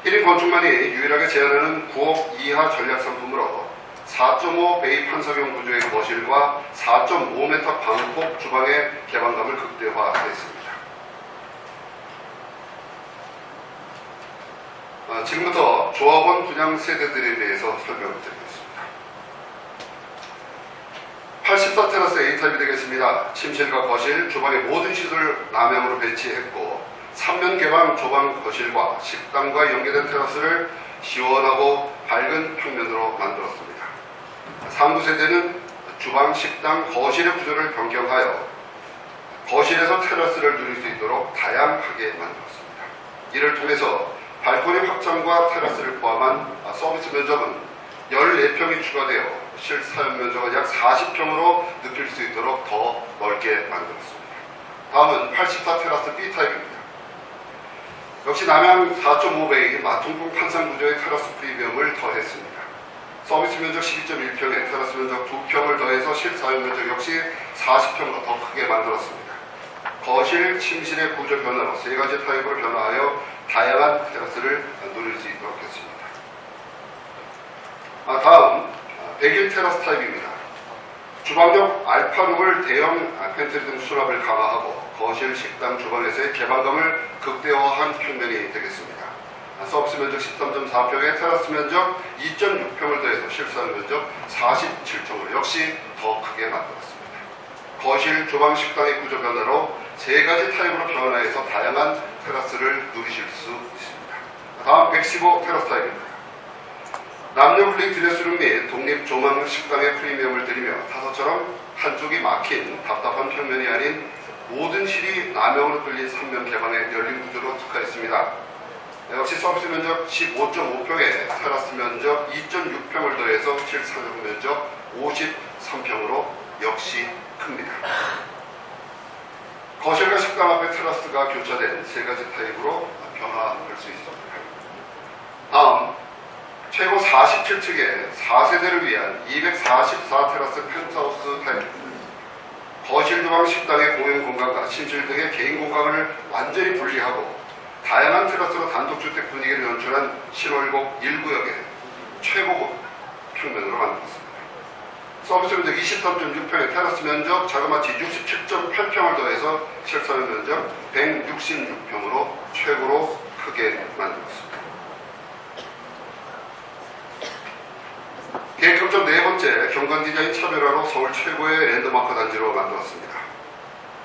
1인 건축만이 유일하게 제한하는 9억 이하 전략 상품으로 4.5 베이 판석형 구조의 거실과 4.5m 방폭 주방의 개방감을 극대화했습니다. 지금부터 조합원 분양 세대들에 대해서 설명을 드리겠습니다. 84 테라스 A타입이 되겠습니다. 침실과 거실, 주방의 모든 시설을 남향으로 배치했고 3면 개방 조방 거실과 식당과 연계된 테라스를 시원하고 밝은 평면으로 만들었습니다. 상부 세대는 주방, 식당, 거실의 구조를 변경하여 거실에서 테라스를 누릴 수 있도록 다양하게 만들었습니다. 이를 통해서 발코니 확장과 테라스를 포함한 서비스 면적은 14평이 추가되어 실사용 면적은 약 40평으로 느낄 수 있도록 더 넓게 만들었습니다. 다음은 84 테라스 B타입입니다. 역시 남향 4.5베이 마통풍 판상 구조의 테라스 프리미엄을 더했습니다. 서비스 면적 12.1평에 테라스 면적 2평을 더해서 실사용 면적 역시 40평으로 더 크게 만들었습니다. 거실, 침실의 구조 변화로 3가지 타입으로 변화하여 다양한 테라스를 누릴 수 있도록 했습니다. 다음 101 테라스 타입입니다. 주방용 알파룸을 대형 팬트리 등 수납을 강화하고 거실, 식당, 주방에서의 개방감을 극대화한 평면이 되겠습니다. 서비스 면적 13.4평에 테라스 면적 2.6평을 더해서 실사용 면적 47평으로 역시 더 크게 만들었습니다. 거실, 주방, 식당의 구조 변화로 3가지 타입으로 변화해서 다양한 테라스를 누리실 수 있습니다. 다음 115 테라스 타입입니다. 남녀 플레이 드레스룸 및 독립 조망 식당의 프리미엄을 드리며 타사처럼 한쪽이 막힌 답답한 평면이 아닌 모든 실이 남향으로 뚫린 3면 개방의 열린 구조로 특화했습니다. 역시 서비스 면적 15.5평에 테라스 면적 2.6평을 더해서 실사용 면적 53평으로 역시 큽니다. 거실과 식당 앞에 테라스가 교차된 3가지 타입으로 변화할 수 있습니다. 다음 최고 47층의 4세대를 위한 244 테라스 펜트하우스 타입입니다. 거실, 주방, 식당의 공용 공간과 침실 등의 개인 공간을 완전히 분리하고 다양한 테라스로 단독주택 분위기를 연출한 신월곡 1구역의 최고급 평면으로 만들었습니다. 서비스 면적 23.6평의 테라스 면적 자그마치 67.8평을 더해서 실사용 면적 166평으로 최고로 크게 만들었습니다. 계획점점 4번째 경관 디자인 차별화로 서울 최고의 랜드마크 단지로 만들었습니다.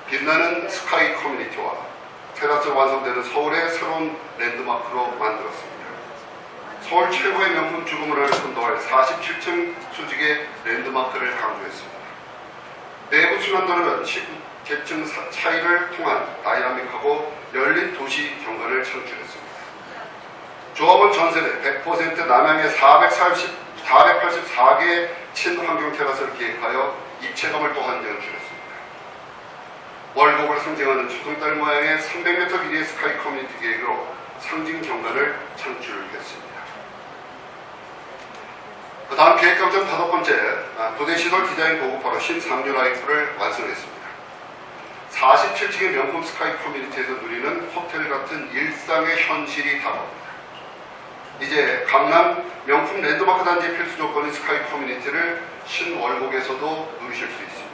빛나는 스카이 커뮤니티와 테라스로 완성되는 서울의 새로운 랜드마크로 만들었습니다. 서울 최고의 명품 주거문화를 선도할 47층 수직의 랜드마크를 강조했습니다. 내부 순환도로는 19계층 차이를 통한 다이나믹하고 열린 도시 경관을 창출했습니다. 조합원 전세대 100% 남향의 484개의 친환경 테라스를 기획하여 입체감을 또한 연출했습니다. 월곡을 상징하는 초승달 모양의 300m 길이의 스카이 커뮤니티 계획으로 상징 경관을 창출했습니다. 다음 계획감점 5번째, 도대시설 디자인 고급화로 신상류 라이프를 완성했습니다. 47층의 명품 스카이 커뮤니티에서 누리는 호텔 같은 일상의 현실이 다가옵니다. 이제 강남 명품 랜드마크 단지의 필수 조건인 스카이 커뮤니티를 신월곡에서도 누리실 수 있습니다.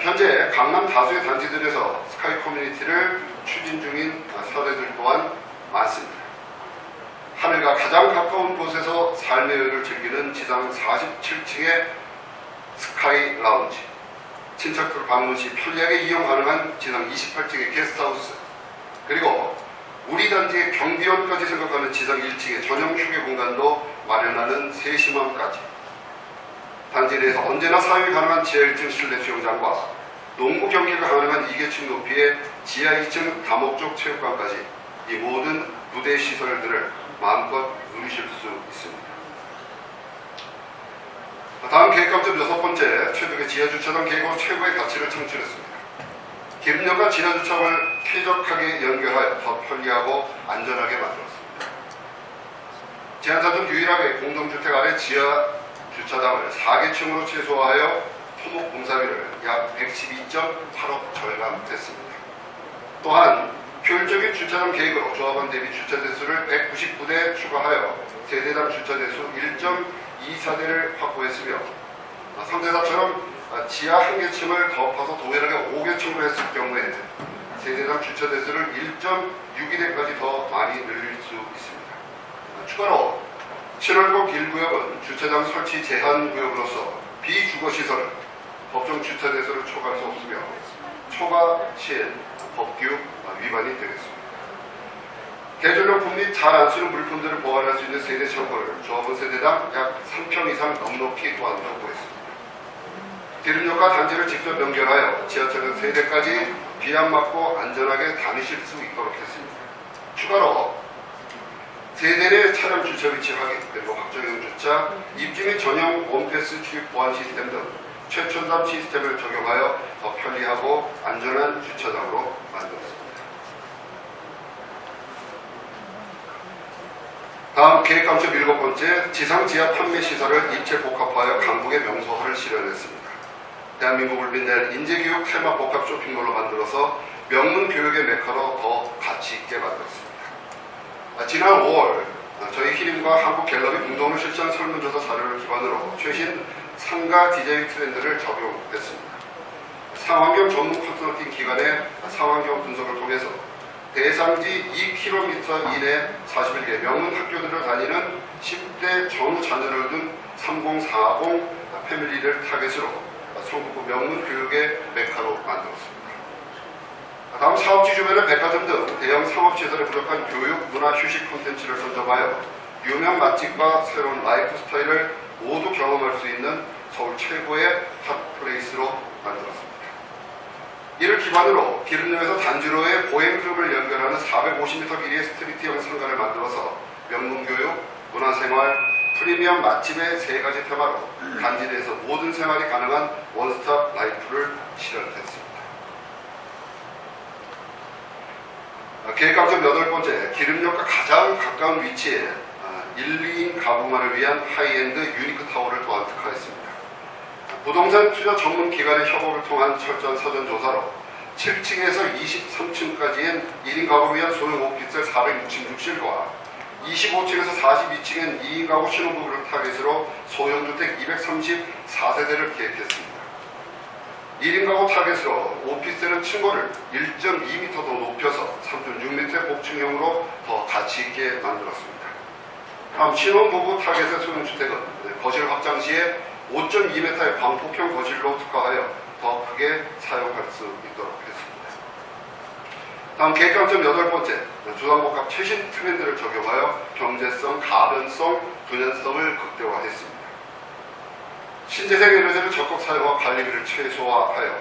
현재 강남 다수의 단지들에서 스카이 커뮤니티를 추진 중인 사례들 또한 많습니다. 하늘과 가장 가까운 곳에서 삶의 여유를 즐기는 지상 47층의 스카이 라운지, 친척들 방문 시 편리하게 이용 가능한 지상 28층의 게스트하우스, 그리고 우리 단지의 경비원까지 생각하는 지상 1층의 전용 휴게 공간도 마련하는 세심함까지 단지 내에서 언제나 사용이 가능한 지하 1층 실내 수영장과 농구 경기가 가능한 2계층 높이의 지하 2층 다목적 체육관까지 이 모든 부대 시설들을 마음껏 누리실 수 있습니다. 다음 계획감점 6번째, 최적의 지하주차장 계획으로 최고의 가치를 창출했습니다. 기름역과 지하주차장을 쾌적하게 연결하여 더 편리하고 안전하게 만들었습니다. 제한사 중 유일하게 공동주택 아래 지하주차장을 4계층으로 최소화하여 토목 공사비를 약 112.8억 절감했습니다. 또한 효율적인 주차장 계획으로 조합원 대비 주차 대수를 199대 추가하여 세대당 주차 대수 1.24대를 확보했으며 상대사처럼 지하 한 개층을 더 파서 동일하게 5개층으로 했을 경우에 세대당 주차 대수를 1.62대까지 더 많이 늘릴 수 있습니다. 추가로 신월곡 1구역은 주차장 설치 제한 구역으로서 비주거시설은 법정 주차 대수를 초과할 수 없으며 초과 시엔 법규 위반이 되겠습니다. 대전용품 및 잘 안 쓰는 물품들을 보관할 수 있는 세대 창고를 조합원 세대당 약 3평 이상 넉넉히 또한 확보했습니다. 기름역과 단지를 직접 연결하여 지하철은 세대까지 비안 맞고 안전하게 다니실 수 있도록 했습니다. 추가로 세대 내 차량 주차 위치 확인, 그리고 확정형 주차, 입지 및 전용 원패스 출입 보안 시스템 등 최첨단 시스템을 적용하여 더 편리하고 안전한 주차장으로 만들었습니다. 다음 계획감점 7번째, 지상 지하 판매 시설을 입체 복합하여 강북의 명소화를 실현했습니다. 대한민국을 빛낼 인재교육 테마 복합 쇼핑몰로 만들어서 명문 교육의 메카로 더 가치 있게 만들었습니다. 지난 5월 저희 히림과 한국갤럽이 공동으로 실시한 설문조사 자료를 기반으로 최신 상가 디자인 트렌드를 적용했습니다. 상환경 전문 컨설팅 기관의 상환경 분석을 통해서 대상지 2km 이내 41개 명문 학교들을 다니는 10대 전후 자녀를 둔 3040 패밀리를 타겟으로 성북구 명문 교육의 메카로 만들었습니다. 다음 사업지 주변의 백화점 등 대형 상업시설에 부족한 교육, 문화, 휴식 콘텐츠를 선점하여 유명 맛집과 새로운 라이프 스타일을 모두 경험할 수 있는 서울 최고의 핫플레이스로 만들었습니다. 이를 기반으로 기름역에서 단지로의 보행급을 연결하는 450m 길이의 스트리트형 상가를 만들어서 명문교육, 문화생활, 프리미엄 맛집의 3가지 테마로 단지 내에서 모든 생활이 가능한 원스톱 라이프를 실현했습니다. 계획감점 8번째, 기름역과 가장 가까운 위치에 1, 2인 가구만을 위한 하이엔드 유니크 타워를 또한 특화했습니다. 부동산 투자 전문 기관의 협업을 통한 철저한 서전조사로 7층에서 23층까지인 1인 가구를 위한 소형 오피스텔 466실과 25층에서 42층엔 2인 가구 신혼부부를 타겟으로 소형주택 234세대를 계획했습니다. 1인 가구 타겟으로 오피스텔은 층고를 1.2m 더 높여서 3.6m의 복층형으로 더 가치 있게 만들었습니다. 다음 신혼부부 타겟의 소형주택은 거실 확장 시에 5.2m의 광폭형 거실로 특화하여 더 크게 사용할 수 있도록 했습니다. 다음 계획감점 8번째, 주상복합 최신 트렌드를 적용하여 경제성, 가변성, 분연성을 극대화했습니다. 신재생 에너지를 적극 사용하고 관리비를 최소화하여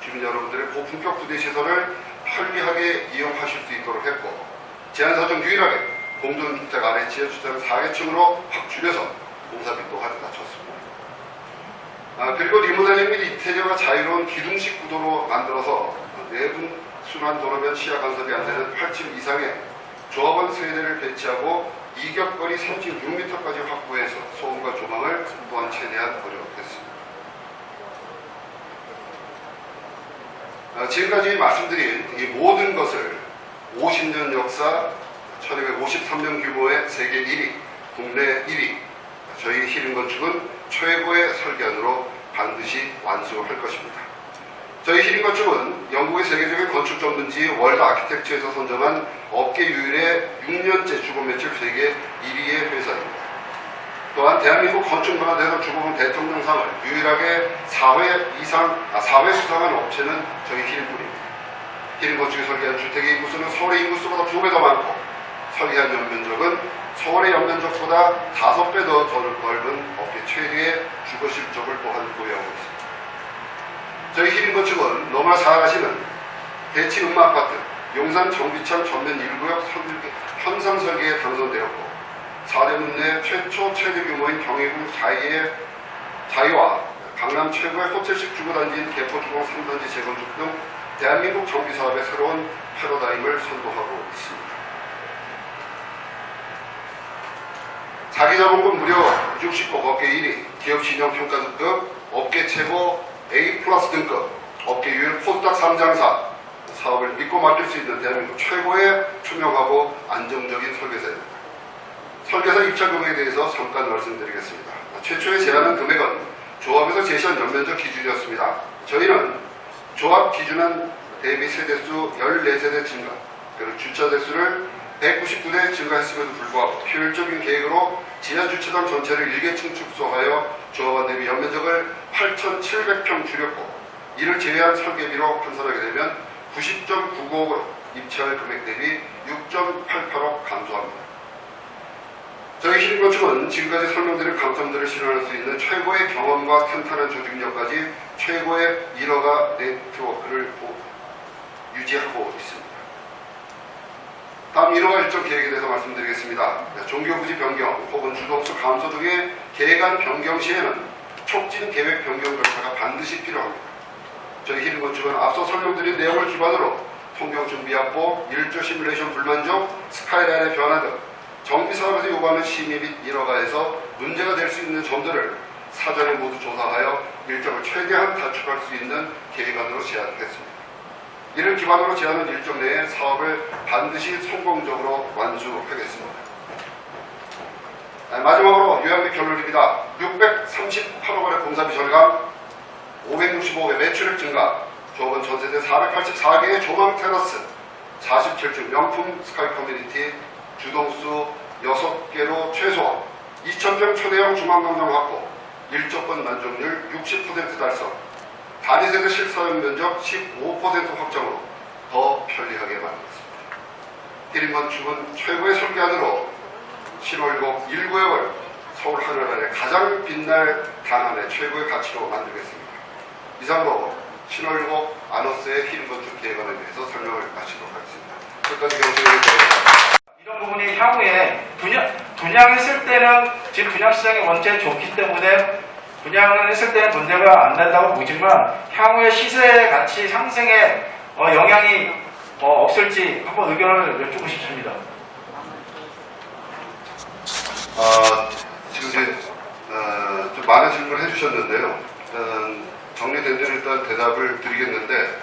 주민 여러분들의 고품격 부대시설을 편리하게 이용하실 수 있도록 했고, 제한사정 유일하게 공동주택 안에 지하주차장 4개층으로 확 줄여서 공사비 또한 낮췄습니다. 그리고 리모델링 및 인테리어가 자유로운 기둥식 구도로 만들어서 내분 순환 도로변 시야 간섭이 안 되는 8층 이상의 조합원 세대를 배치하고 이격거리 36m까지 확보해서 소음과 조망을 또한 최대한 어려웠습니다. 지금까지 말씀드린 이 모든 것을 50년 역사, 1253년 규모의 세계 1위, 국내 1위, 저희 히림건축은 최고의 설계안으로 반드시 완수할 것입니다. 저희 히림건축은 영국의 세계적인 건축 전문지 월드 아키텍처에서 선정한 업계 유일의 6년째 주거 매출 세계 1위의 회사입니다. 또한 대한민국 건축문화대상 주거분 대통령상을 유일하게 4회 수상한 업체는 저희 히림군입니다. 히림건축이 설계한 주택의 인구수는 서울의 인구수보다 2배 더 많고 설계한 연면적은 서울의 연면적보다 5배 더 넓은 업계 최대의 주거 실적을 또한 보유하고 있습니다. 저희 히림건축은 너무나 잘 아시는 대치 음마아파트, 용산 정비창 전면 1구역 현상 설계에 당선되었고 4대문 내 최초 최대 규모인 경희군 자이와 강남 최고의 호텔식 주거단지인 개포주공 3단지 재건축 등 대한민국 정비사업의 새로운 패러다임을 선도하고 있습니다. 자기자본금 무려 60억 업계 1위, 기업 신용평가 등급 업계 최고 A+ 등급, 업계유일 코스닥 상장사, 사업을 믿고 맡길 수 있는 대한민국 최고의 투명하고 안정적인 설계사입니다. 설계사 입찰 금액에 대해서 잠깐 말씀드리겠습니다. 최초에 제안한 금액은 조합에서 제시한 연면적 기준이었습니다. 저희는 조합 기준은 대비 세대수 14세대 증가, 그리고 주차 대수를 199대 증가했음에도 불구하고 효율적인 계획으로 지하 주차장 전체를 1계층 축소하여 조합원 대비 연면적을 8,700평 줄였고, 이를 제외한 설계비로 환산하게 되면 90.99억으로 입찰 금액 대비 6.88억 감소합니다. 저희 히림건축은 지금까지 설명드린 강점들을 실현할 수 있는 최고의 경험과 탄탄한 조직력까지 최고의 인허가 네트워크를 유지하고 있습니다. 다음 인허가 일정 계획에 대해서 말씀드리겠습니다. 종교부지 변경 혹은 주동수 감소 등의 계획안 변경 시에는 촉진 계획 변경 절차가 반드시 필요합니다. 저희 히림건축은 앞서 설명드린 내용을 기반으로 통경준비합보, 일조 시뮬레이션 불만족, 스카이라인의 변화 등 정비사업에서 요구하는 심의 및 인허가에서 문제가 될 수 있는 점들을 사전에 모두 조사하여 일정을 최대한 단축할 수 있는 계획안으로 제안했습니다. 이를 기반으로 제안한 일정 내에 사업을 반드시 성공적으로 완수하겠습니다. 마지막으로 요약 및 결론입니다. 638억 원의 공사비 절감, 565억의 매출액 증가, 조합원 전세대 484개의 조망 테라스, 47층 명품 스카이 커뮤니티, 주동수 6개로 최소화, 2,000평 초대형 중앙광장 확보, 일조권 만족률 60% 달성, 단위세대 실사용 면적 15% 확정으로 더 편리하게 만들었습니다. 히림건축은 최고의 설계안으로 신월곡 1구역을 서울 하늘아래 가장 빛날 단안의 최고의 가치로 만들겠습니다. 이상으로 신월곡 아너스의 히림건축 계획안에 대해서 설명을 마치도록 하겠습니다. 끝까지 경청해 주셔서 이런 부분이 향후에 분양했을 때는 지금 분양시장이 원체 좋기 때문에 분양을 했을 때는 문제가 안 된다고 보지만 향후에 시세 가치 상승에 영향이 없을지 한번 의견을 여쭙고 싶습니다. 지금 이제 좀 많은 질문을 해주셨는데요. 정리된 대로 일단 대답을 드리겠는데,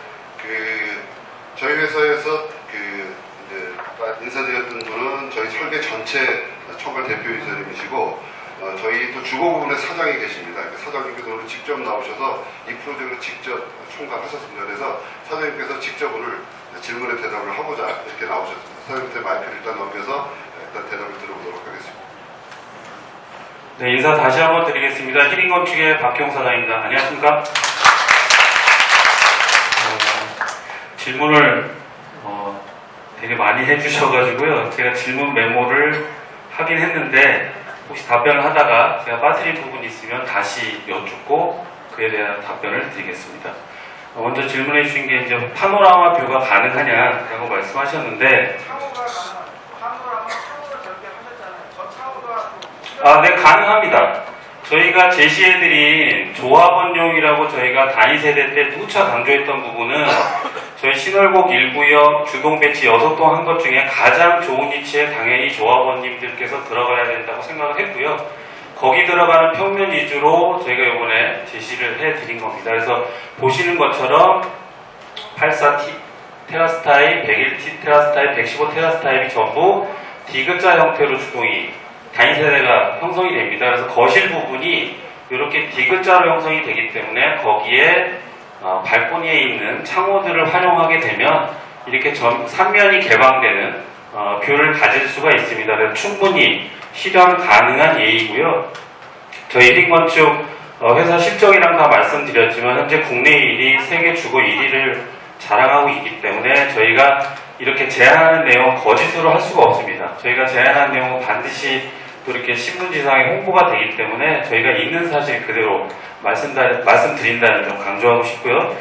저희 회사에서 이제 인사드렸던 분은 저희 설계 전체 총괄 대표이사님이시고, 저희 또 주거 부분의 사장이 계십니다. 사장님께서 오늘 직접 나오셔서 이 프로젝트를 직접 총괄하셨습니다. 그래서 사장님께서 직접 오늘 질문에 대답을 하고자 이렇게 나오셨습니다. 사장님한테 마이크를 일단 넘겨서 일단 대답을 들어보도록 하겠습니다. 네, 인사 다시 한번 드리겠습니다. 히림건축의 박형 사장입니다. 안녕하십니까? 질문을 되게 많이 해주셔가지고요. 제가 질문 메모를 하긴 했는데 혹시 답변을 하다가 제가 빠뜨린 부분이 있으면 다시 여쭙고 그에 대한 답변을 드리겠습니다. 먼저 질문해 주신 게 이제 파노라마 뷰가 가능하냐라고 말씀하셨는데, 네, 가능합니다. 저희가 제시해드린 조합원용이라고 저희가 단위세대 때 누차 강조했던 부분은 저희 신월곡 1구역 주동 배치 6동 한 것 중에 가장 좋은 위치에 당연히 조합원님들께서 들어가야 된다고 생각을 했고요. 거기 들어가는 평면 위주로 저희가 이번에 제시를 해드린 겁니다. 그래서 보시는 것처럼 84T 테라스 타입, 101T 테라스 타입, 115 테라스 타입이 전부 D자 형태로 주동이 단위세대가 형성이 됩니다. 그래서 거실 부분이 이렇게 D자로 형성이 되기 때문에 거기에 발코니에 있는 창호들을 활용하게 되면 이렇게 3면이 개방되는 뷰를 가질 수가 있습니다. 그래서 충분히 실현 가능한 예이고요. 저희 히림건축 회사 실적이랑 다 말씀드렸지만 현재 국내 1위, 세계 주거 1위를 자랑하고 있기 때문에 저희가 이렇게 제안하는 내용은 거짓으로 할 수가 없습니다. 저희가 제안하는 내용은 반드시 또 이렇게 신문지상에 홍보가 되기 때문에 저희가 있는 사실 그대로 말씀드린다는 점 강조하고 싶고요.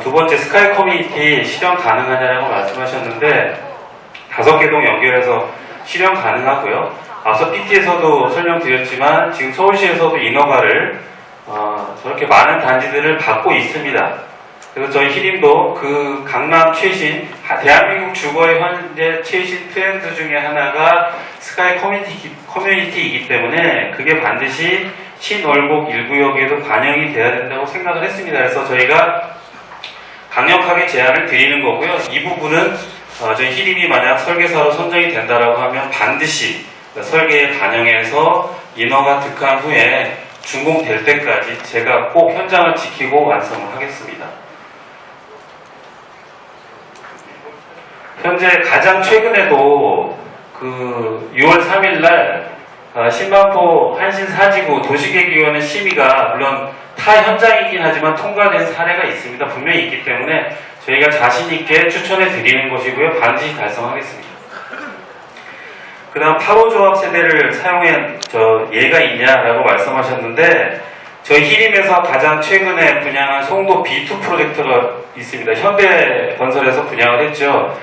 두 번째, 스카이 커뮤니티 실현 가능하냐라고 말씀하셨는데 5개 동 연결해서 실현 가능하고요. 앞서 PT에서도 설명드렸지만 지금 서울시에서도 인허가를 저렇게 많은 단지들을 받고 있습니다. 그래서 저희 히림도 그 강남 최신, 대한민국 주거의 현재 최신 트렌드 중에 하나가 스카이 커뮤니티이기 때문에 그게 반드시 신월곡 1구역에도 반영이 돼야 된다고 생각을 했습니다. 그래서 저희가 강력하게 제안을 드리는 거고요. 이 부분은 저희 히림이 만약 설계사로 선정이 된다라고 하면 반드시 설계에 반영해서 인허가 득한 후에 준공될 때까지 제가 꼭 현장을 지키고 완성을 하겠습니다. 현재 가장 최근에도 그 6월 3일날 신반포 한신사지구 도시계획위원회 심의가 물론 타 현장이긴 하지만 통과된 사례가 있습니다. 분명히 있기 때문에 저희가 자신있게 추천해 드리는 것이고요. 반드시 달성하겠습니다. 그 다음 8호 조합 세대를 사용한 예가 있냐라고 말씀하셨는데 저희 히림에서 가장 최근에 분양한 송도 B2 프로젝트가 있습니다. 현대건설에서 분양을 했죠.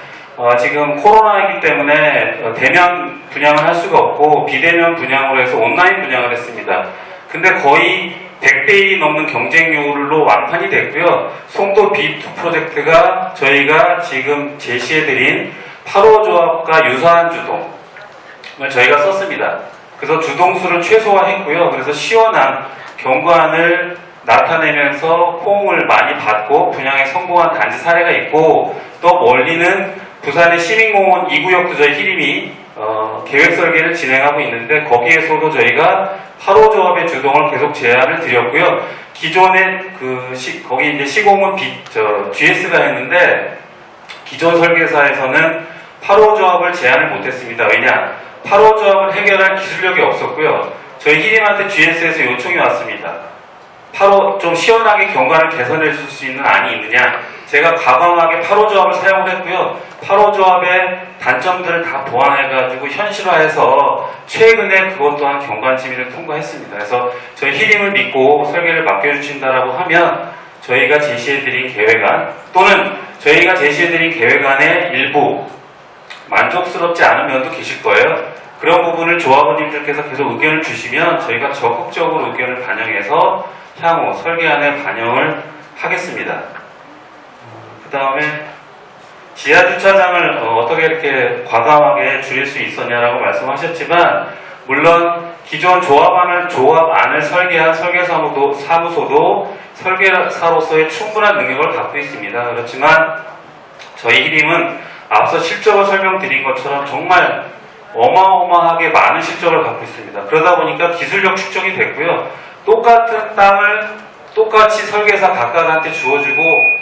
지금 코로나이기 때문에 대면 분양을 할 수가 없고 비대면 분양으로 해서 온라인 분양을 했습니다. 근데 거의 100대 1이 넘는 경쟁률로 완판이 됐고요. 송도 B2 프로젝트가 저희가 지금 제시해드린 8호 조합과 유사한 주동을 저희가 썼습니다. 그래서 주동수를 최소화했고요. 그래서 시원한 경관을 나타내면서 호응을 많이 받고 분양에 성공한 단지 사례가 있고 또 멀리는 부산의 시민공원 2구역도 저희 히림이 계획 설계를 진행하고 있는데 거기에서도 저희가 8호 조합의 주동을 계속 제안을 드렸고요. 기존에 거기 이제 시공은 GS가 했는데 기존 설계사에서는 8호 조합을 제안을 못했습니다. 왜냐? 8호 조합을 해결할 기술력이 없었고요. 저희 히림한테 GS에서 요청이 왔습니다. 8호 좀 시원하게 경관을 개선해 줄 수 있는 안이 있느냐? 제가 과감하게 8호 조합을 사용을 했고요. 8호 조합의 단점들을 다 보완해가지고 현실화해서 최근에 그것 또한 경관지민을 통과했습니다. 그래서 저희 히림을 믿고 설계를 맡겨주신다라고 하면 저희가 제시해드린 계획안 또는 저희가 제시해드린 계획안의 일부 만족스럽지 않은 면도 계실 거예요. 그런 부분을 조합원님들께서 계속 의견을 주시면 저희가 적극적으로 의견을 반영해서 향후 설계안에 반영을 하겠습니다. 그 다음에 지하주차장을 어떻게 이렇게 과감하게 줄일 수 있었냐라고 말씀하셨지만 물론 기존 조합안을 설계한 설계사무소도 설계사로서의 충분한 능력을 갖고 있습니다. 그렇지만 저희 히림은 앞서 실적을 설명드린 것처럼 정말 어마어마하게 많은 실적을 갖고 있습니다. 그러다 보니까 기술력 축적이 됐고요. 똑같은 땅을 똑같이 설계사 각각한테 주어주고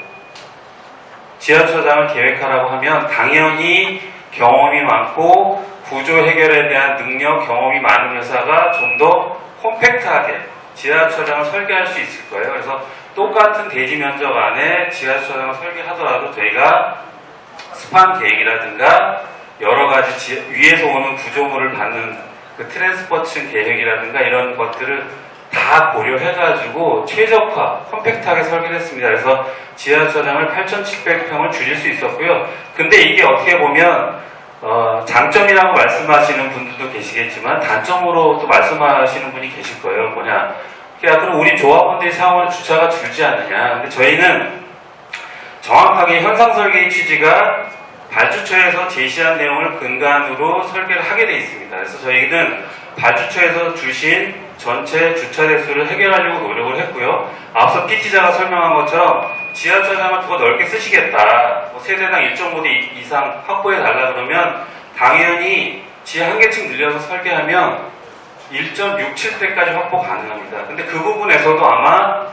지하주차장을 계획하라고 하면 당연히 경험이 많고 구조 해결에 대한 능력, 경험이 많은 회사가 좀 더 콤팩트하게 지하주차장을 설계할 수 있을 거예요. 그래서 똑같은 대지 면적 안에 지하주차장을 설계하더라도 저희가 스판 계획이라든가 여러 가지 위에서 오는 구조물을 받는 그 트랜스포층 계획이라든가 이런 것들을 다 고려해가지고 최적화, 컴팩트하게 설계를 했습니다. 그래서 지하주차장을 8,700평을 줄일 수 있었고요. 근데 이게 어떻게 보면 장점이라고 말씀하시는 분들도 계시겠지만 단점으로 또 말씀하시는 분이 계실 거예요. 뭐냐? 야, 그럼 우리 조합원들이 사용하는 주차가 줄지 않느냐? 근데 저희는 정확하게 현상 설계의 취지가 발주처에서 제시한 내용을 근간으로 설계를 하게 되어 있습니다. 그래서 저희는 발주처에서 주신 전체 주차 대수를 해결하려고 노력을 했고요. 앞서 PT자가 설명한 것처럼 지하주차장을 더 넓게 쓰시겠다. 세대당 1.5대 이상 확보해달라 그러면 당연히 지하 한 개층 늘려서 설계하면 1.67대까지 확보 가능합니다. 근데 그 부분에서도 아마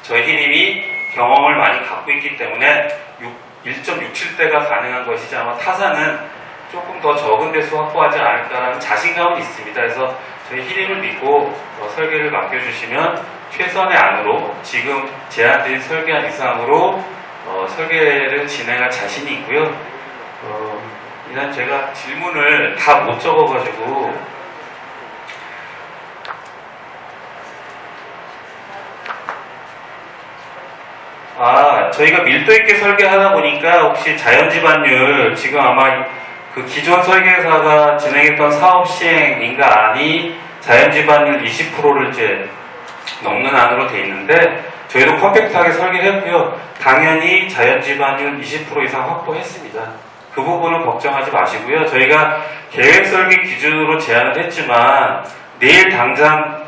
저희 히림이 경험을 많이 갖고 있기 때문에 1.67대가 가능한 것이지 아마 타사는 조금 더 적은 대수 확보하지 않을까라는 자신감은 있습니다. 그래서 저희 히림을 믿고 설계를 맡겨주시면 최선의 안으로 지금 제안드린 설계안 이상으로 설계를 진행할 자신이 있고요. 일단 제가 질문을 다 못 적어가지고 저희가 밀도 있게 설계하다 보니까 혹시 자연지반율 지금 아마 그 기존 설계사가 진행했던 사업 시행인가 안이 자연지반율 20%를 이제 넘는 안으로 돼 있는데 저희도 컴팩트하게 설계를 했고요. 당연히 자연지반율 20% 이상 확보했습니다. 그 부분은 걱정하지 마시고요. 저희가 계획 설계 기준으로 제안을 했지만 내일 당장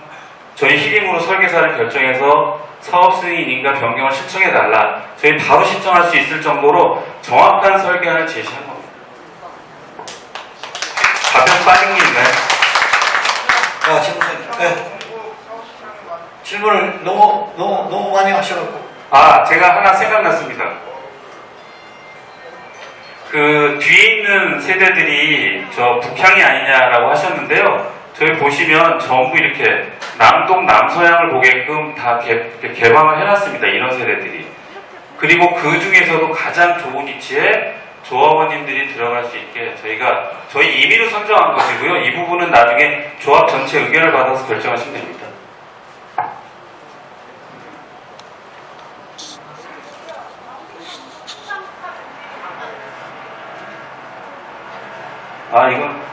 저희 히림으로 설계사를 결정해서 사업 승인인가 변경을 신청해달라. 저희 바로 신청할 수 있을 정도로 정확한 설계안을 제시한 겁니다. 답변 빠진 게 있나요? 자, 질문을 너무 많이 하셔갖고. 제가 하나 생각났습니다. 그 뒤에 있는 세대들이 저 북향이 아니냐라고 하셨는데요. 저희 보시면 전부 이렇게 남동, 남서향을 보게끔 다 개방을 해놨습니다. 이런 세대들이. 그리고 그 중에서도 가장 좋은 위치에 조합원님들이 들어갈 수 있게 저희 임의로 선정한 것이고요. 이 부분은 나중에 조합 전체 의견을 받아서 결정하시면 됩니다. 이건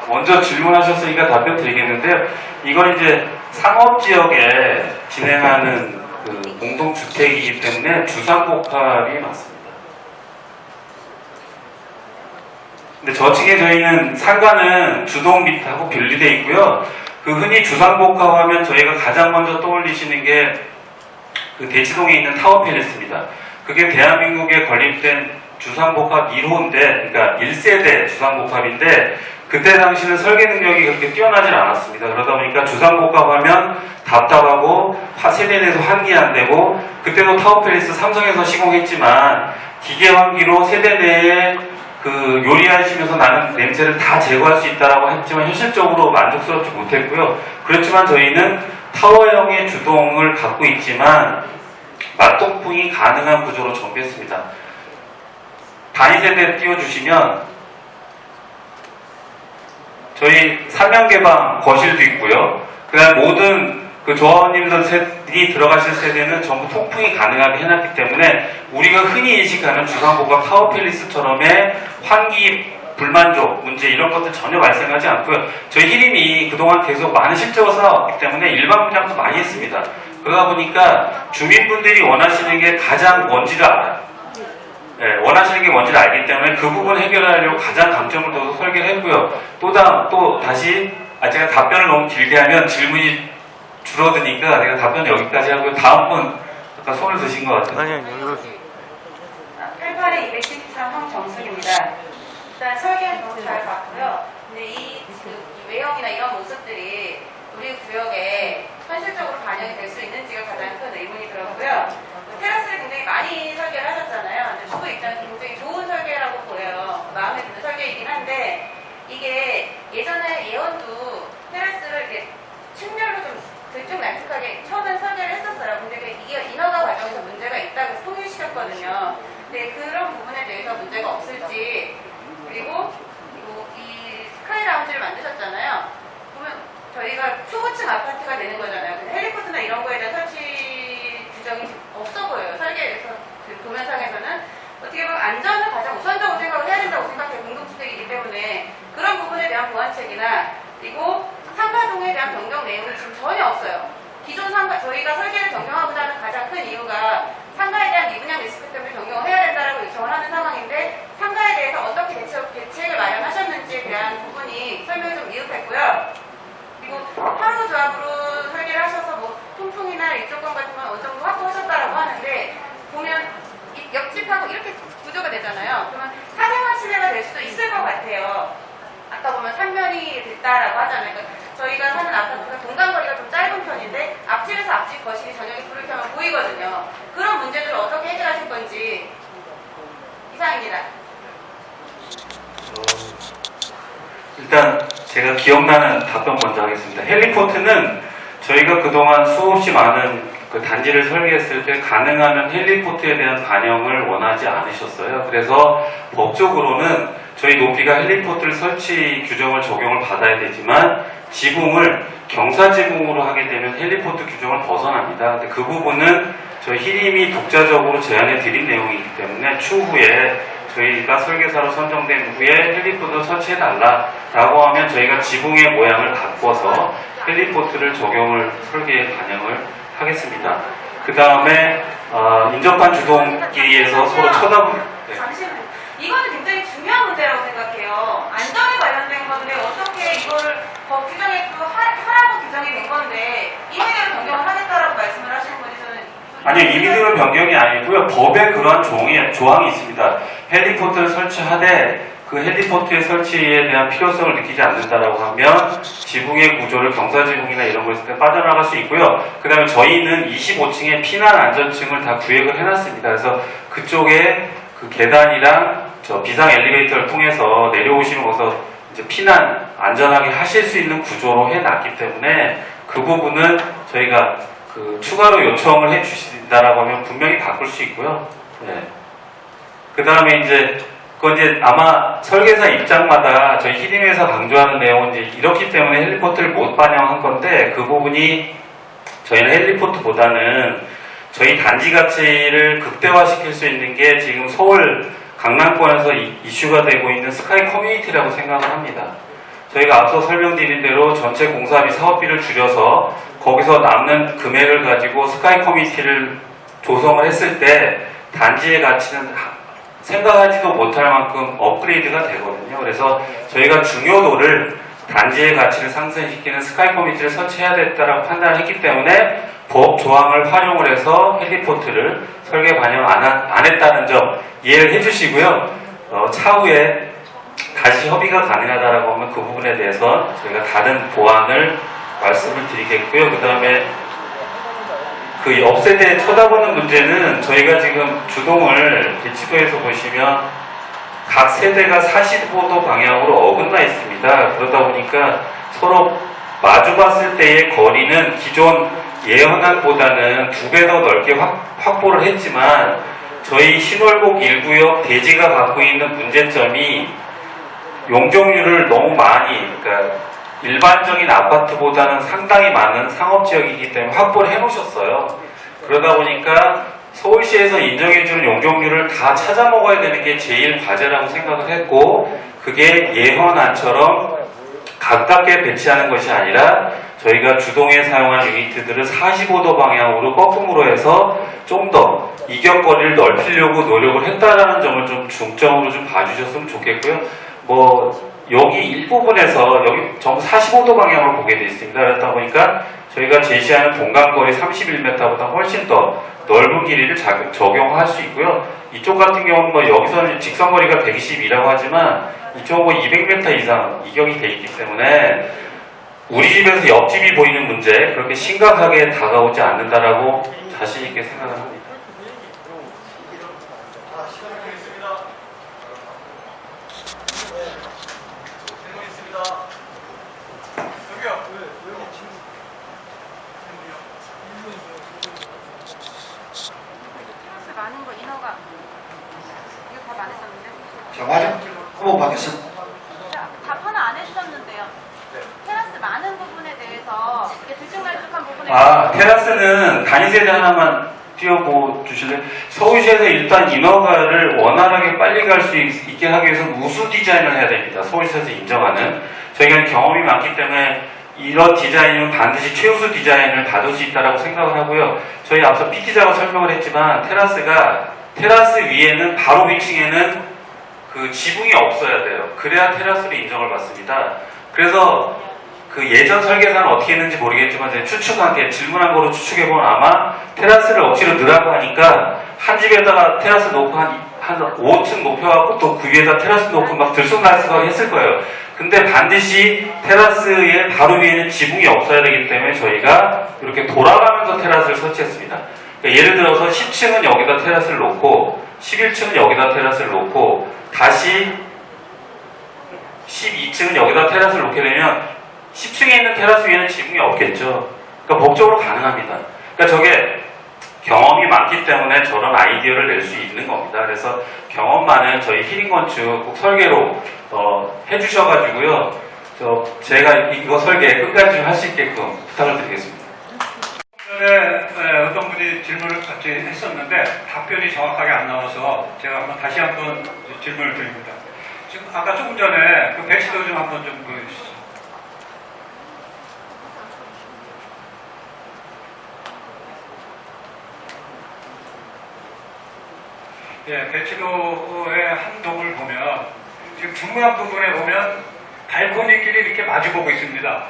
먼저 질문하셨으니까 답변 드리겠는데요. 이건 이제 상업지역에 진행하는 그 공동주택이기 때문에 주상복합이 맞습니다. 근데 저층에 저희는 상가는 주동 밑하고 분리되어 있고요. 그 흔히 주상복합하면 저희가 가장 먼저 떠올리시는 게 그 대치동에 있는 타워팰리스입니다. 그게 대한민국에 건립된 주상복합 1호인데, 그러니까 1세대 주상복합인데, 그때 당시는 설계 능력이 그렇게 뛰어나질 않았습니다. 그러다 보니까 주상복합하면 답답하고 세대 내에서 환기 안 되고, 그때도 타워팰리스 삼성에서 시공했지만 기계 환기로 세대 내에 그 요리하시면서 나는 냄새를 다 제거할 수 있다라고 했지만 현실적으로 만족스럽지 못했고요. 그렇지만 저희는 타워형의 주동을 갖고 있지만 맞동풍이 가능한 구조로 정비했습니다. 단위세대 띄워주시면 저희 3명 개방 거실도 있고요. 그다음 모든 그 조합원님들이 들어가실 세대는 전부 통풍이 가능하게 해놨기 때문에 우리가 흔히 인식하는 주상복합 타워팰리스처럼의 환기 불만족 문제 이런 것들 전혀 발생하지 않고요. 저희 히림이 그동안 계속 많은 실적을 쌓아왔기 때문에 일반 분양도 많이 했습니다. 그러다 보니까 주민분들이 원하시는 게 가장 뭔지를 알아요. 원하시는 게 뭔지를 알기 때문에 그 부분 해결하려고 가장 강점을 둬서 설계를 했고요. 또 다시 제가 답변을 너무 길게 하면 질문이 줄어드니까 제가 답변 여기까지 하고요. 다음 분 아까 손을 드신 것 같아요. 아니요, 88에 273 황정숙입니다. 일단 설계는 너무 잘 봤고요. 근데 이 외형이나 이런 모습들이 우리 구역에 현실적으로 반영이 될 수 있는지가 가장 큰 의문이 들었고요. 테라스를 굉장히 많이 설계를 하셨잖아요. 주부 입장에서 굉장히 좋은 설계라고 보여요. 마음에 드는 설계이긴 한데 이게 예전에 예원도 테라스를 이렇게 층별로 좀 들쭉날쭉하게 처음엔 설계를 했었어요. 근데 이게 인허가 과정에서 문제가 있다고 통일시켰거든요. 근데 그런 부분에 대해서 문제가 없을지 그리고 이 스카이 라운지를 만드셨잖아요. 보면 저희가 초고층 아파트가 되는 거잖아요. 근데 헬리코트나 이런 거에 대한 설치 규정이 없어 보여요. 설계에서 그 도면상에서는 어떻게 보면 안전을 가장 우선적으로 생각을 해야 된다고 생각해요. 공동주택이기 때문에 그런 부분에 대한 보완책이나 그리고 상가동에 대한 변경 내용이 지금 전혀 없어요. 기존 상가 저희가 설계를 변경하고자 하는 가장 큰 이유가 상가에 대한 미분양 리스크 때문에 변경을 해야 된다라고 요청을 하는 상황인데 상가에 대해서 어떻게 대책을 마련하셨는지에 대한 부분이 설명이 좀 미흡했고요. 그리고 하루 조합으로 설계를 하셔서 뭐 통풍이나 일조권 같은 건 어느 정도 확보하셨다라고 하는데 보면 옆집하고 이렇게 구조가 되잖아요. 그러면 사생활 침해가 될 수도 있을 것 같아요. 아까 보면 3면이 됐다라고 하잖아요. 그러니까 저희가 사는 아파트가 동간거리가 좀 짧은 편인데 앞집에서 앞집 거실이 저녁에 불을 켜면 보이거든요. 그런 문제들을 어떻게 해결하실 건지 이상입니다. 일단 제가 기억나는 답변 먼저 하겠습니다. 헬리포트는 저희가 그동안 수없이 많은 그 단지를 설계했을 때 가능하면 헬리포트에 대한 반영을 원하지 않으셨어요. 그래서 법적으로는 저희 높이가 헬리포트를 설치 규정을 적용을 받아야 되지만 지붕을 경사지붕으로 하게 되면 헬리포트 규정을 벗어납니다. 근데 그 부분은 저희 히림이 독자적으로 제안해 드린 내용이기 때문에 추후에 저희가 설계사로 선정된 후에 헬리포트를 설치해달라라고 하면 저희가 지붕의 모양을 바꿔서 헬리포트를 적용을 설계에 반영을 하겠습니다. 그 다음에 인접한 주동끼리에서 서로 쳐다보는 잠시만요. 이거는 굉장히 중요한 문제라고 생각해요. 안전에 관련된 건데 어떻게 이거를 법 규정에 또 하라고 규정이 된 건데 임의대로 변경을 하겠다라고 말씀을 하시는 거니 저는 아니요, 임의대로 변경이 아니고요. 법에 그러한 조항이 있습니다. 헬리포트를 설치하되 그 헬리포트의 설치에 대한 필요성을 느끼지 않는다라고 하면 지붕의 구조를 경사지붕이나 이런 거 있을 때 빠져나갈 수 있고요. 그 다음에 저희는 25층에 피난 안전층을 다 구획을 해놨습니다. 그래서 그쪽에 그 계단이랑 저 비상 엘리베이터를 통해서 내려오시는 곳에서 이제 피난 안전하게 하실 수 있는 구조로 해놨기 때문에 그 부분은 저희가 그 추가로 요청을 해주신다라고 하면 분명히 바꿀 수 있고요. 네. 그 다음에 이제 그건 이제 아마 설계사 입장마다 저희 히딩에서 강조하는 내용은 이제 이렇기 때문에 헬리포트를 못 반영한 건데 그 부분이 저희는 헬리포트보다는 저희 단지 가치를 극대화시킬 수 있는 게 지금 서울 강남권에서 이슈가 되고 있는 스카이 커뮤니티라고 생각을 합니다. 저희가 앞서 설명드린 대로 전체 공사비 사업비를 줄여서 거기서 남는 금액을 가지고 스카이 커뮤니티를 조성을 했을 때 단지의 가치는 생각하지도 못할 만큼 업그레이드가 되거든요. 그래서 저희가 중요도를 단지의 가치를 상승시키는 스카이 커뮤니티를 설치해야 됐다라고 판단을 했기 때문에 법 조항을 활용을 해서 헬리포트를 설계 반영 안 했다는 점 이해를 해주시고요. 차후에 다시 협의가 가능하다라고 하면 그 부분에 대해서 저희가 다른 보완을 말씀을 드리겠고요. 그 다음에 그 옆세대 쳐다보는 문제는 저희가 지금 주동을 대치도에서 보시면 각 세대가 45도 방향으로 어긋나 있습니다. 그러다 보니까 서로 마주 봤을 때의 거리는 기존 예언안보다는 2배 더 넓게 확보를 했지만 저희 신월곡 1구역 대지가 갖고 있는 문제점이 용적률을 너무 많이, 그러니까 일반적인 아파트보다는 상당히 많은 상업지역이기 때문에 확보를 해놓으셨어요. 그러다 보니까 서울시에서 인정해주는 용적률을 다 찾아 먹어야 되는 게 제일 과제라고 생각을 했고, 그게 예헌안처럼 가깝게 배치하는 것이 아니라 저희가 주동에 사용한 유니트들을 45도 방향으로 거품으로 해서 좀 더 이격거리를 넓히려고 노력을 했다라는 점을 좀 중점으로 좀 봐주셨으면 좋겠고요. 여기 일부분에서 여기 전부 45도 방향으로 보게 되어 있습니다. 그렇다 보니까 저희가 제시하는 동간거리 31m보다 훨씬 더 넓은 길이를 적용할 수 있고요. 이쪽 같은 경우는 여기서는 직선거리가 120이라고 하지만 이쪽은 200m 이상 이격이 되어 있기 때문에 우리 집에서 옆집이 보이는 문제 그렇게 심각하게 다가오지 않는다라고 자신 있게 생각을 합니다. 많은 거 인허가 이거 답 안 했었는데? 정화정 후보 받겠습니다. 답 하나 안 해주셨는데요. 테라스 많은 부분에 대해서 이게 들쭉날쭉한 부분에 테라스는 단위세대 하나만 띄워보 주실래요? 서울시에서 일단 인허가를 원활하게 빨리 갈 수 있게 하기 위해서 우수 디자인을 해야 됩니다. 서울시에서 인정하는. 저희가 경험이 많기 때문에 이런 디자인은 반드시 최우수 디자인을 받을 수 있다고 생각을 하고요. 저희 앞서 PT자가 설명을 했지만 테라스 위에는 바로 위층에는 그 지붕이 없어야 돼요. 그래야 테라스로 인정을 받습니다. 그래서 그 예전 설계사는 어떻게 했는지 모르겠지만 제가 추측한 게 질문한 거로 추측해보면 아마 테라스를 억지로 넣으라고 하니까 한 집에다가 테라스 놓고 한 5층 높여갖고 또 그 위에다 테라스 놓고 막 들쑥날쑥하게 했을 거예요. 근데 반드시 테라스의 바로 위에는 지붕이 없어야 되기 때문에 저희가 이렇게 돌아가면서 테라스를 설치했습니다. 그러니까 예를 들어서 10층은 여기다 테라스를 놓고 11층은 여기다 테라스를 놓고 다시 12층은 여기다 테라스를 놓게 되면 10층에 있는 테라스 위에는 지붕이 없겠죠. 그러니까 법적으로 가능합니다. 그러니까 저게 경험이 많기 때문에 저런 아이디어를 낼 수 있는 겁니다. 그래서 경험 많은 저희 히딩건축 꼭 설계로 해주셔가지고요. 제가 이거 설계 끝까지 할 수 있게끔 부탁을 드리겠습니다. 전에 어떤 분이 질문을 같이 했었는데 답변이 정확하게 안 나와서 제가 다시 한번 질문을 드립니다. 지금 아까 조금 전에 그 배치도 좀 한번 좀 보여주시죠. 예, 배치도의 한 동을 보면 지금 중간 부분에 보면 발코니끼리 이렇게 마주보고 있습니다.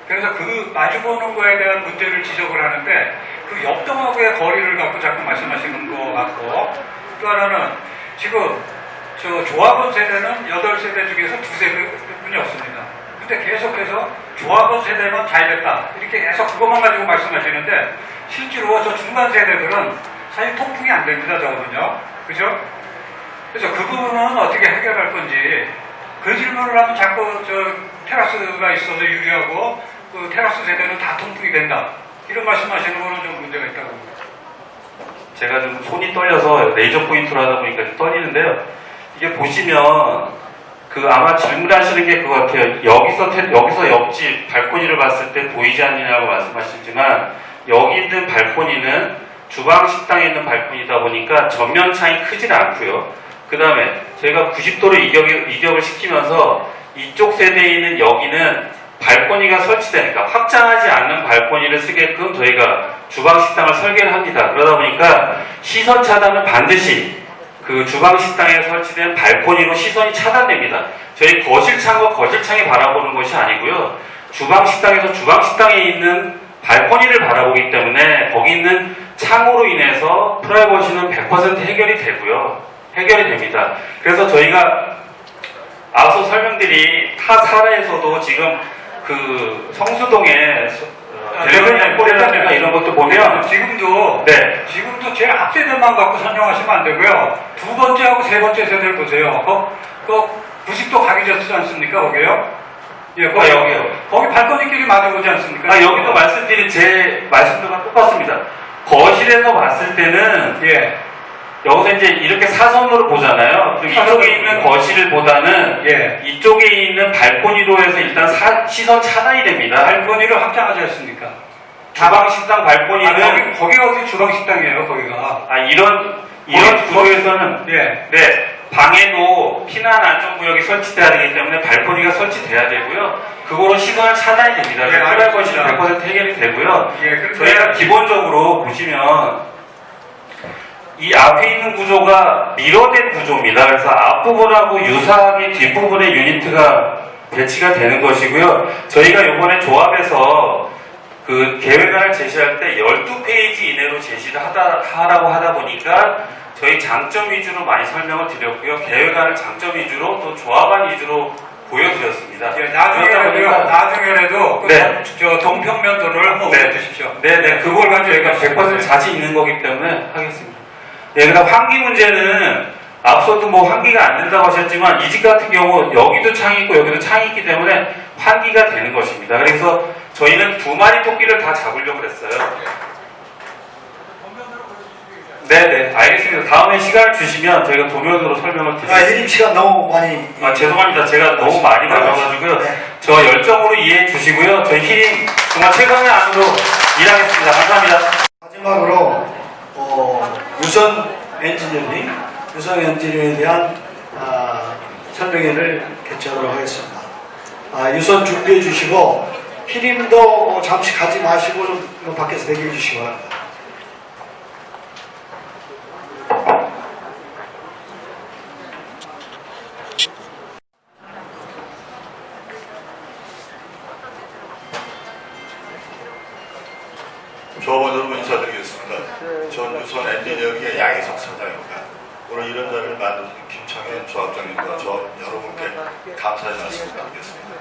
그래서 그 마주보는 거에 대한 문제를 지적을 하는데 그 옆동하고의 거리를 갖고 자꾸 말씀하시는 거 같고, 또 하나는 지금 저 조합원 세대는 8세대 중에서 2세대뿐이 없습니다. 근데 계속해서 조합원 세대만 잘 됐다 이렇게 계속 그것만 가지고 말씀하시는데 실제로 저 중간 세대들은 사실 통풍이 안 됩니다. 저거는요. 그죠? 그래서 그 부분은 어떻게 해결할 건지, 그 질문을 하면 자꾸 저 테라스가 있어서 유리하고 그 테라스 세대는 다 통풍이 된다 이런 말씀하시는 거는 좀 문제가 있다고 봅니다. 제가 좀 손이 떨려서 레이저 포인트로 하다 보니까 좀 떨리는데요. 이게 보시면 그 아마 질문하시는 게 그거 같아요. 여기서 옆집 발코니를 봤을 때 보이지 않느냐고 말씀하시지만, 여기 있는 발코니는 주방 식당에 있는 발코니다 보니까 전면 창이 크질 않고요. 그 다음에 저희가 90도로 이격을 시키면서 이쪽 세대에 있는 여기는 발코니가 설치되니까 확장하지 않는 발코니를 쓰게끔 저희가 주방 식당을 설계를 합니다. 그러다 보니까 시선 차단은 반드시 그 주방 식당에 설치된 발코니로 시선이 차단됩니다. 저희 거실 창과 거실 창이 바라보는 것이 아니고요. 주방 식당에서 주방 식당에 있는 발코니를 바라보기 때문에 거기 있는 창으로 인해서 프라이버시는 100% 해결이 되고요. 해결이 됩니다. 그래서 저희가 앞서 설명드린 타 사례에서도 지금 그 성수동에 텔레비전 꼴이라든가 이런 것도 보면 지금도 제일 앞세대만 갖고 설명하시면 안 되고요. 두 번째하고 세 번째 세대를 보세요. 그 90도 각이졌지 않습니까? 거기요? 예, 여기요. 거기 발코니끼리 마주보지 않습니까? 여기도 말씀드린 제 말씀들과 똑같습니다. 거실에서 봤을 때는 여기서 이제 이렇게 사선으로 보잖아요. 그리고 이쪽에 있는 거실보다는 이쪽에 있는 발코니로 해서 일단 시선 차단이 됩니다. 발코니를 확장하지 않습니까? 주방 식당 발코니는 거기가 어디 주방 식당이에요, 거기가. 이런 구조에서는 방에도 피난 안전구역이 설치돼야 되기 때문에 발코니가 설치돼야 되고요. 그거로 시선을 차단이 됩니다. 프라이버시는 100% 해결이 되고요. 저희가 기본적으로 보시면 이 앞에 있는 구조가 미러된 구조입니다. 그래서 앞부분하고 유사하게 뒷부분에 유니트가 배치가 되는 것이고요. 저희가 이번에 조합에서 그 계획안을 제시할 때 12페이지 이내로 제시를 하라고 하다 보니까 저희 장점 위주로 많이 설명을 드렸고요. 계획안을 장점 위주로 또 조합안 위주로 보여드렸습니다. 나중에라도 저 동평면도를 한번 올려주십시오. 그걸 가지고 저희가 100% 자신 있는 거기 때문에 하겠습니다. 그다음 환기 문제는 앞서도 뭐 환기가 안 된다고 하셨지만 이 집 같은 경우 여기도 창이 있고 여기도 창이 있기 때문에 환기가 되는 것입니다. 그래서 저희는 2마리 토끼를 다 잡으려고 했어요. 알겠습니다. 다음에 시간을 주시면 저희가 도면으로 설명을 드리겠습니다. 해림 시간 너무 많이. 죄송합니다. 제가 너무 많이 말아가지고요. 저 열정으로 이해해 주시고요. 저희 히림 정말 최선의 안으로 일하겠습니다. 감사합니다. 마지막으로 유선 엔지니어에 대한 설명회를 개최하도록 하겠습니다. 유선 준비해 주시고 히림도 잠시 가지 마시고 좀 밖에서 대기해 주시기 바랍니다. 조합원 여러분 인사드리겠습니다. 전 유선 엔지니어의 양희석 사장입니다. 오늘 이런 자리를 만드신 김창현 조합장님과 저 여러분께 감사의 말씀을 드리겠습니다.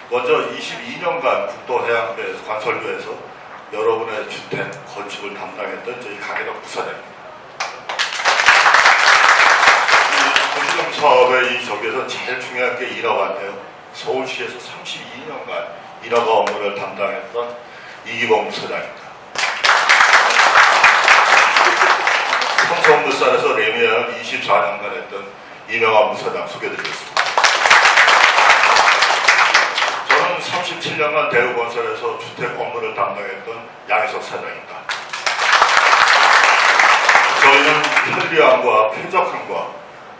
먼저 22년간 국도해양부에서 관설부에서 여러분의 주택 건축을 담당했던 저희 강혜덕 부사장입니다. 이 도시경 사업의 이 저기에서 제일 중요한 게 인허가인데요. 서울시에서 32년간 인허가 업무를 담당했던 이기범 부사장입니다. 성성물산에서 레미안을 24년간 했던 이명환 부사장 소개드리겠습니다. 저는 37년간 대우건설에서 주택 업무를 담당했던 양희석 사장입니다. 저희는 편리함과 쾌적함과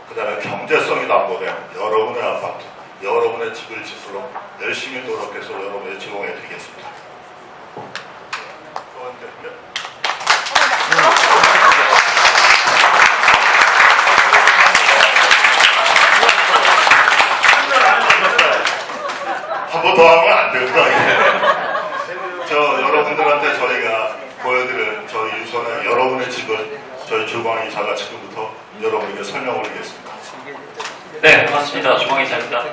그 다음에 경제성이 담보된 여러분의 아파트, 여러분의 집을 짓도록 열심히 노력해서 여러분에 제공해 드리겠습니다. 더하면 안 되고요. 저 여러분들한테 저희가 보여드릴 저희 유선의 여러분의 집을 저희 주방이 자가 지금부터 여러분에게 설명을 드리겠습니다. 네, 반갑습니다. 주방이사입니다.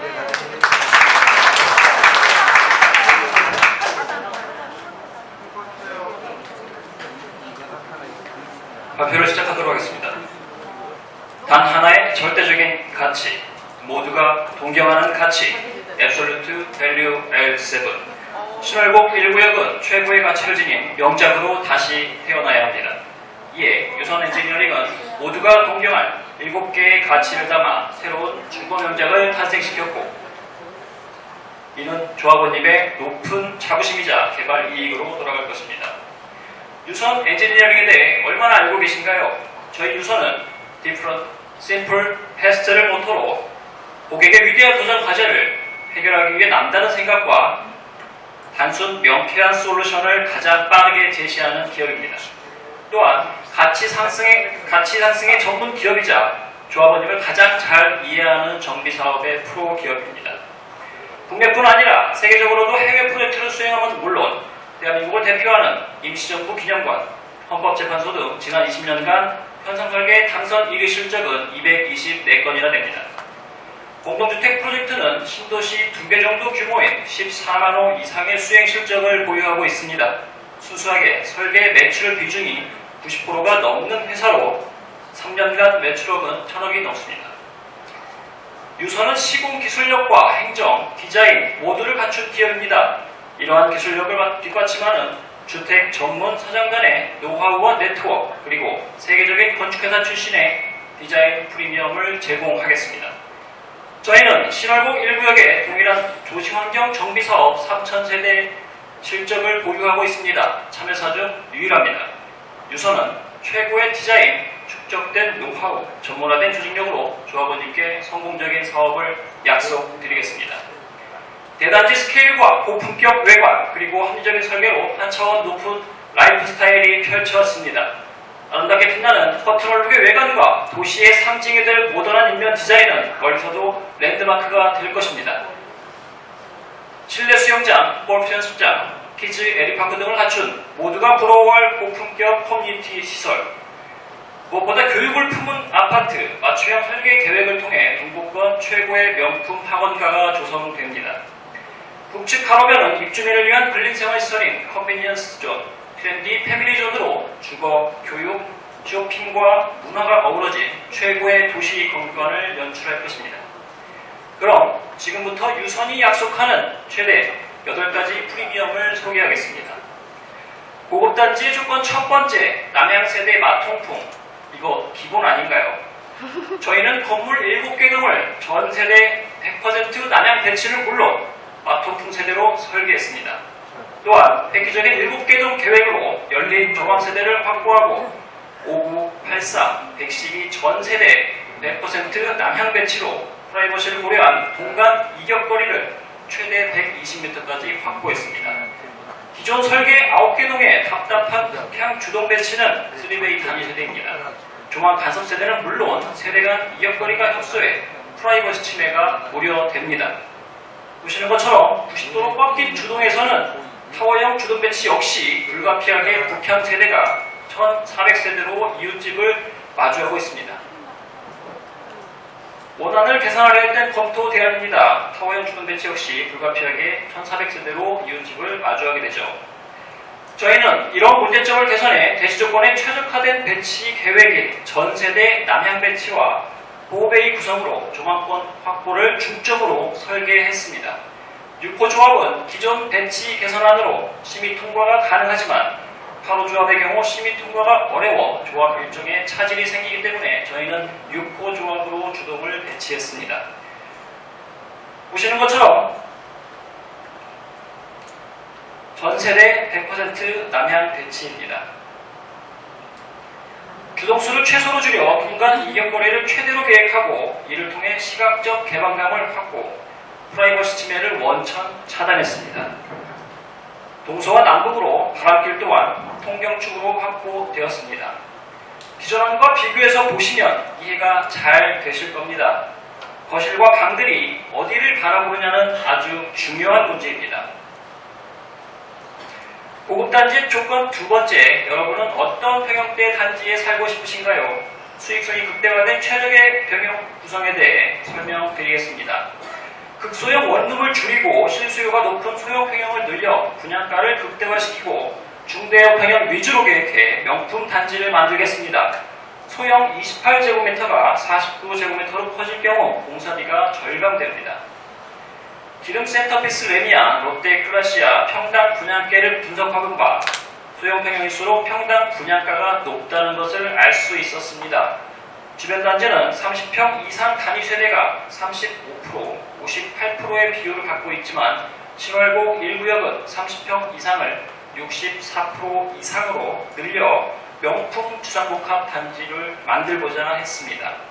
발표를 시작하도록 하겠습니다. 단 하나의 절대적인 가치, 모두가 동경하는 가치, Absolute Value L7. 신월곡 1구역은 최고의 가치를 지닌 명작으로 다시 태어나야 합니다. 이에 유선 엔지니어링은 모두가 동경할 7개의 가치를 담아 새로운 중고 명작을 탄생시켰고, 이는 조합원님의 높은 자부심이자 개발 이익으로 돌아갈 것입니다. 유선 엔지니어링에 대해 얼마나 알고 계신가요? 저희 유선은 Different, Simple, Fast를 모토로 고객의 위대한 도전 과제를 해결하기 위해 남다른 생각과 단순 명쾌한 솔루션을 가장 빠르게 제시하는 기업입니다. 또한 가치 상승의 전문 기업이자 조합원님을 가장 잘 이해하는 정비 사업의 프로 기업입니다. 국내뿐 아니라 세계적으로도 해외 프로젝트를 수행함은 물론 대한민국을 대표하는 임시정부 기념관, 헌법재판소 등 지난 20년간 현상설계 당선 1위 실적은 224건이나 됩니다. 공동주택 프로젝트는 신도시 2개 정도 규모인 14만 호 이상의 수행 실적을 보유하고 있습니다. 순수하게 설계 매출 비중이 90%가 넘는 회사로 3년간 매출액은 1,000억이 넘습니다. 유선은 시공 기술력과 행정, 디자인 모두를 갖춘 기업입니다. 이러한 기술력을 뒷받침하는 주택 전문 사장 간의 노하우와 네트워크, 그리고 세계적인 건축회사 출신의 디자인 프리미엄을 제공하겠습니다. 저희는 신월곡 1구역에 동일한 도시환경 정비사업 3,000세대 실적을 보유하고 있습니다. 참여사 중 유일합니다. 유선은 최고의 디자인, 축적된 노하우, 전문화된 조직력으로 조합원님께 성공적인 사업을 약속드리겠습니다. 대단지 스케일과 고품격 외관, 그리고 합리적인 설계로 한 차원 높은 라이프 스타일이 펼쳐졌습니다. 아름답게 빛나는 커트롤룩의 외관과 도시의 상징이 될 모던한 인면 디자인은 멀리서도 랜드마크가 될 것입니다. 실내 수영장, 골프 연습장, 키즈 에리파크 등을 갖춘 모두가 부러워할 고품격 커뮤니티 시설, 무엇보다 교육을 품은 아파트, 맞춤형 설계 계획을 통해 동북권 최고의 명품 학원가가 조성됩니다. 북측 가로변은 입주민을 위한 근린생활시설인 컨비니언스 존, 트렌디 패밀리존으로 주거, 교육, 쇼핑과 문화가 어우러진 최고의 도시 건강을 연출할 것입니다. 그럼 지금부터 유선이 약속하는 최대 8가지 프리미엄을 소개하겠습니다. 고급단지의 조건 첫 번째, 남향세대 마통풍. 이거 기본 아닌가요? 저희는 건물 7개 등을 전 세대 100% 남향 배치를 물론 마통풍 세대로 설계했습니다. 또한 획기적인 7개 동 계획으로 열린 조망 세대를 확보하고 59, 83, 112 전 세대 100% 남향 배치로 프라이버시를 고려한 동간 이격거리를 최대 120m까지 확보했습니다. 기존 설계 9개 동의 답답한 극향 주동 배치는 3베이 단위 세대입니다. 조망 간섭 세대는 물론 세대 간 이격거리가 협소해 프라이버시 침해가 우려됩니다. 보시는 것처럼 90도로 꺾인 주동에서는 타워형 주동 배치 역시 불가피하게 북향 세대가 1400세대로 이웃집을 마주하고 있습니다. 원안을 개선하려 했던 검토 대안입니다. 타워형 주동 배치 역시 불가피하게 1400세대로 이웃집을 마주하게 되죠. 저희는 이런 문제점을 개선해 대시 조건에 최적화된 배치 계획인 전세대 남향 배치와 보호베이 구성으로 조망권 확보를 중점으로 설계했습니다. 6호 조합은 기존 배치 개선안으로 심의 통과가 가능하지만 8호 조합의 경우 심의 통과가 어려워 조합 일정에 차질이 생기기 때문에 저희는 6호 조합으로 주동을 배치했습니다. 보시는 것처럼 전세대 100% 남향 배치입니다. 주동수를 최소로 줄여 동간 이격거리를 최대로 계획하고 이를 통해 시각적 개방감을 확보, 프라이버시 침해를 원천 차단했습니다. 동서와 남북으로 바람길 또한 통경축으로 확보되었습니다. 기존안과 비교해서 보시면 이해가 잘 되실 겁니다. 거실과 방들이 어디를 바라보느냐는 아주 중요한 문제입니다. 고급단지의 조건 두 번째, 여러분은 어떤 평형대 단지에 살고 싶으신가요? 수익성이 극대화된 최적의 평형 구성에 대해 설명드리겠습니다. 극소형 원룸을 줄이고 실수요가 높은 소형 평형을 늘려 분양가를 극대화시키고 중대형 평형 위주로 계획해 명품 단지를 만들겠습니다. 소형 28제곱미터가 49제곱미터로 커질 경우 공사비가 절감됩니다. 기름 센터피스 레미안, 롯데 클라시아 평당 분양가를 분석한 바 소형 평형일수록 평당 분양가가 높다는 것을 알 수 있었습니다. 주변 단지는 30평 이상 단위 세대가 35%, 58%의 비율을 갖고 있지만 신월곡 1구역은 30평 이상을 64% 이상으로 늘려 명품 주상복합 단지를 만들고자 했습니다.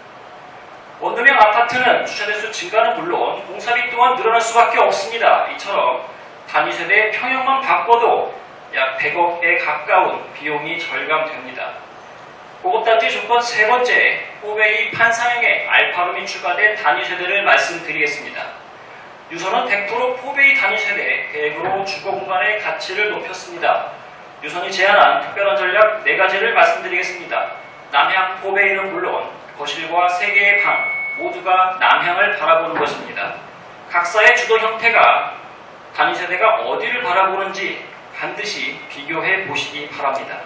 원룸형 아파트는 주차대수 증가는 물론 공사비 또한 늘어날 수밖에 없습니다. 이처럼 단위 세대의 평형만 바꿔도 약 100억에 가까운 비용이 절감됩니다. 고급단지 조건 세 번째, 포베이 판상형의 알파룸이 추가된 단위 세대를 말씀드리겠습니다. 유선은 100% 포베이 단위 세대 계획으로 주거 공간의 가치를 높였습니다. 유선이 제안한 특별한 전략 4가지를 말씀드리겠습니다. 남향 포베이는 물론 거실과 3개의 방 모두가 남향을 바라보는 것입니다. 각사의 주도 형태가 단위 세대가 어디를 바라보는지 반드시 비교해 보시기 바랍니다.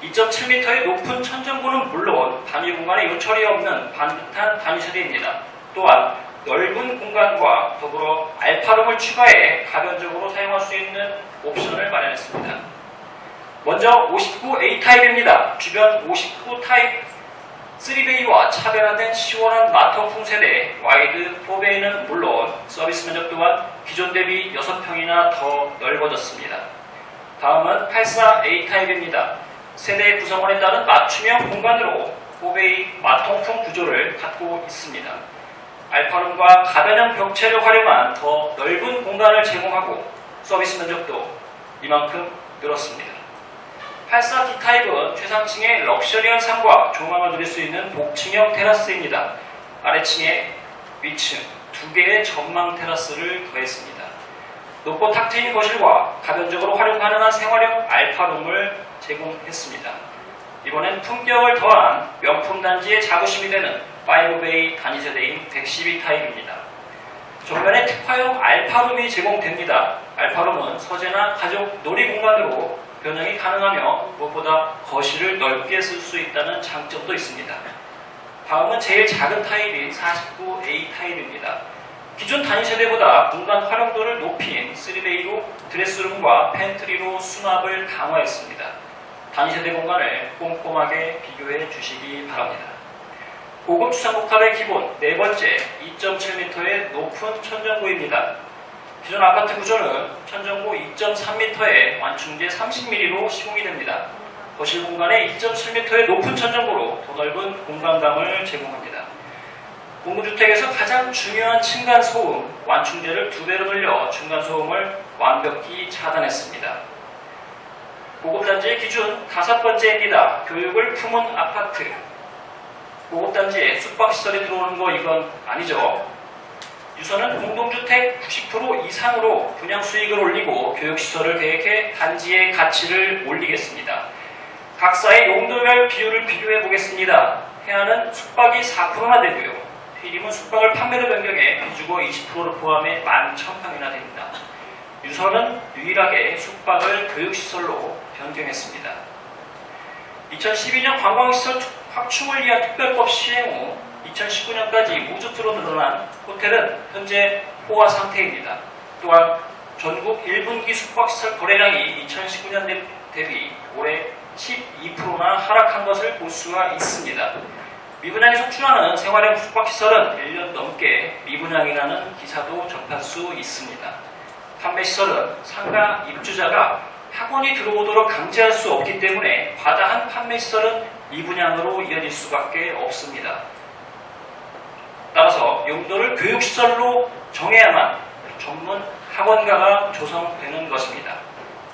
2.7m의 높은 천정고는 물론 단위 공간에 요철이 없는 반듯한 단위 세대입니다. 또한 넓은 공간과 더불어 알파룸을 추가해 가변적으로 사용할 수 있는 옵션을 마련했습니다. 먼저 59A 타입입니다. 주변 59 타입 3베이와 차별화된 시원한 마통풍 세대 와이드 4베이는 물론 서비스 면적 또한 기존 대비 6평이나 더 넓어졌습니다. 다음은 84A 타입입니다. 세대 구성원에 따른 맞춤형 공간으로 4베이 마통풍 구조를 갖고 있습니다. 알파룸과 가변형 벽체를 활용한 더 넓은 공간을 제공하고 서비스 면적도 이만큼 늘었습니다. 84D 타입은 최상층의 럭셔리한 삶과 조망을 누릴 수 있는 복층형 테라스입니다. 아래층에 위층 2개의 전망 테라스를 더했습니다. 높고 탁 트인 거실과 가변적으로 활용 가능한 생활형 알파룸을 제공했습니다. 이번엔 품격을 더한 명품 단지의 자부심이 되는 5베이 단위 세대인 112 타입입니다. 정면에 특화형 알파룸이 제공됩니다. 알파룸은 서재나 가족 놀이 공간으로 변형이 가능하며 무엇보다 거실을 넓게 쓸 수 있다는 장점도 있습니다. 다음은 제일 작은 타입인 49A 타입입니다. 기존 단위 세대보다 공간 활용도를 높인 3베이로 드레스룸과 팬트리로 수납을 강화했습니다. 단위 세대 공간을 꼼꼼하게 비교해 주시기 바랍니다. 고급 주상복합의 기본 네 번째 2.7m의 높은 천정고입니다. 기존 아파트 구조는 천정고 2.3m에 완충제 30mm로 시공이 됩니다. 거실 공간에 2.7m의 높은 천정고로 더 넓은 공간감을 제공합니다. 공급주택에서 가장 중요한 층간소음, 완충제를 2배로 늘려 중간소음을 완벽히 차단했습니다. 고급단지의 기준 5번째입니다. 교육을 품은 아파트. 고급단지에 숙박시설이 들어오는 거 이건 아니죠. 유선은 공동주택 90% 이상으로 분양 수익을 올리고 교육시설을 계획해 단지의 가치를 올리겠습니다. 각사의 용도별 비율을 비교해 보겠습니다. 해안은 숙박이 4%나 되고요. 휘림은 숙박을 판매로 변경해 비주거 20%를 포함해 11,000평이나 됩니다. 유선은 유일하게 숙박을 교육시설로 변경했습니다. 2012년 관광시설 확충을 위한 특별법 시행 후 2019년까지 무주택으로 늘어난 호텔은 현재 포화 상태입니다. 또한 전국 1분기 숙박시설 거래량이 2019년 대비 올해 12%나 하락한 것을 볼 수가 있습니다. 미분양이 속출하는 생활형 숙박시설은 1년 넘게 미분양이라는 기사도 접할 수 있습니다. 판매시설은 상가 입주자가 학원이 들어오도록 강제할 수 없기 때문에 과다한 판매시설은 미분양으로 이어질 수밖에 없습니다. 따라서 용도를 교육시설로 정해야만 전문 학원가가 조성되는 것입니다.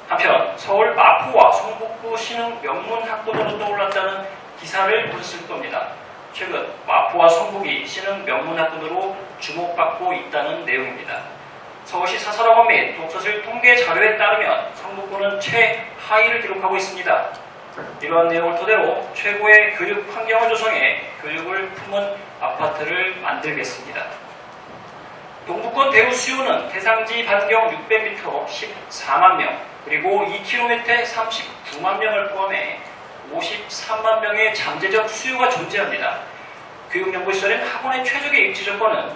한편 서울 마포와 성북구 신흥 명문학군으로 떠올랐다는 기사를 보셨을 겁니다. 최근 마포와 성북이 신흥 명문학군으로 주목받고 있다는 내용입니다. 서울시 사설학원 및 독서실 통계 자료에 따르면 성북구는 최하위를 기록하고 있습니다. 이러한 내용을 토대로 최고의 교육 환경을 조성해 교육을 품은 아파트를 만들겠습니다. 동북권 대우 수요는 대상지 반경 600m 14만 명, 그리고 2km에 39만 명을 포함해 53만 명의 잠재적 수요가 존재합니다. 교육연구시설엔 학원의 최적의 입지 조건은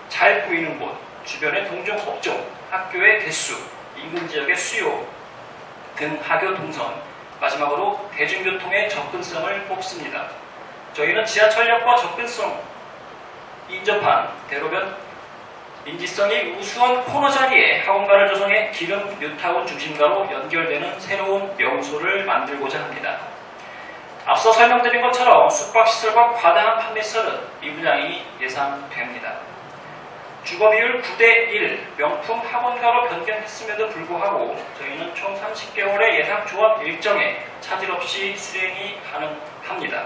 잘 보이는 곳, 주변의 동종 업종, 학교의 개수, 인근 지역의 수요 등 학교 동선, 마지막으로 대중교통의 접근성을 뽑습니다. 저희는 지하철역과 접근성 인접한 대로변 인지성이 우수한 코너 자리에 학원가를 조성해 기름 뉴타운 중심가로 연결되는 새로운 명소를 만들고자 합니다. 앞서 설명드린 것처럼 숙박시설과 과다한 판매시설은 미분양이 예상됩니다. 주거비율 9대1 명품 학원가로 변경했음에도 불구하고 저희는 총 30개월의 예상 조합 일정에 차질 없이 수행이 가능합니다.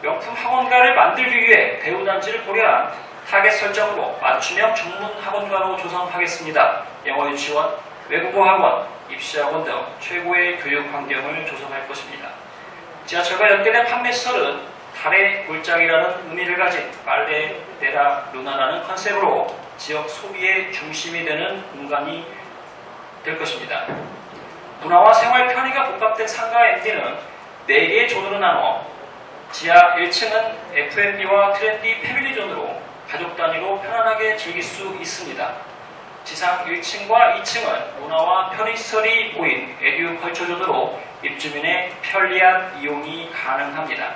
명품 학원가를 만들기 위해 대우단지를 고려한 타겟 설정으로 맞춤형 전문 학원가로 조성하겠습니다. 영어 유치원, 외국어 학원, 입시학원 등 최고의 교육 환경을 조성할 것입니다. 지하철과 연계된 판매시설은 달의 골짜기라는 의미를 가진 빨레 데라 루나라는 컨셉으로 지역 소비의 중심이 되는 공간이 될 것입니다. 문화와 생활 편의가 복합된 상가 MD는 4개의 존으로 나눠 지하 1층은 F&B와 트렌디 패밀리존으로 가족 단위로 편안하게 즐길 수 있습니다. 지상 1층과 2층은 문화와 편의시설이 모인 에듀컬처존으로 입주민의 편리한 이용이 가능합니다.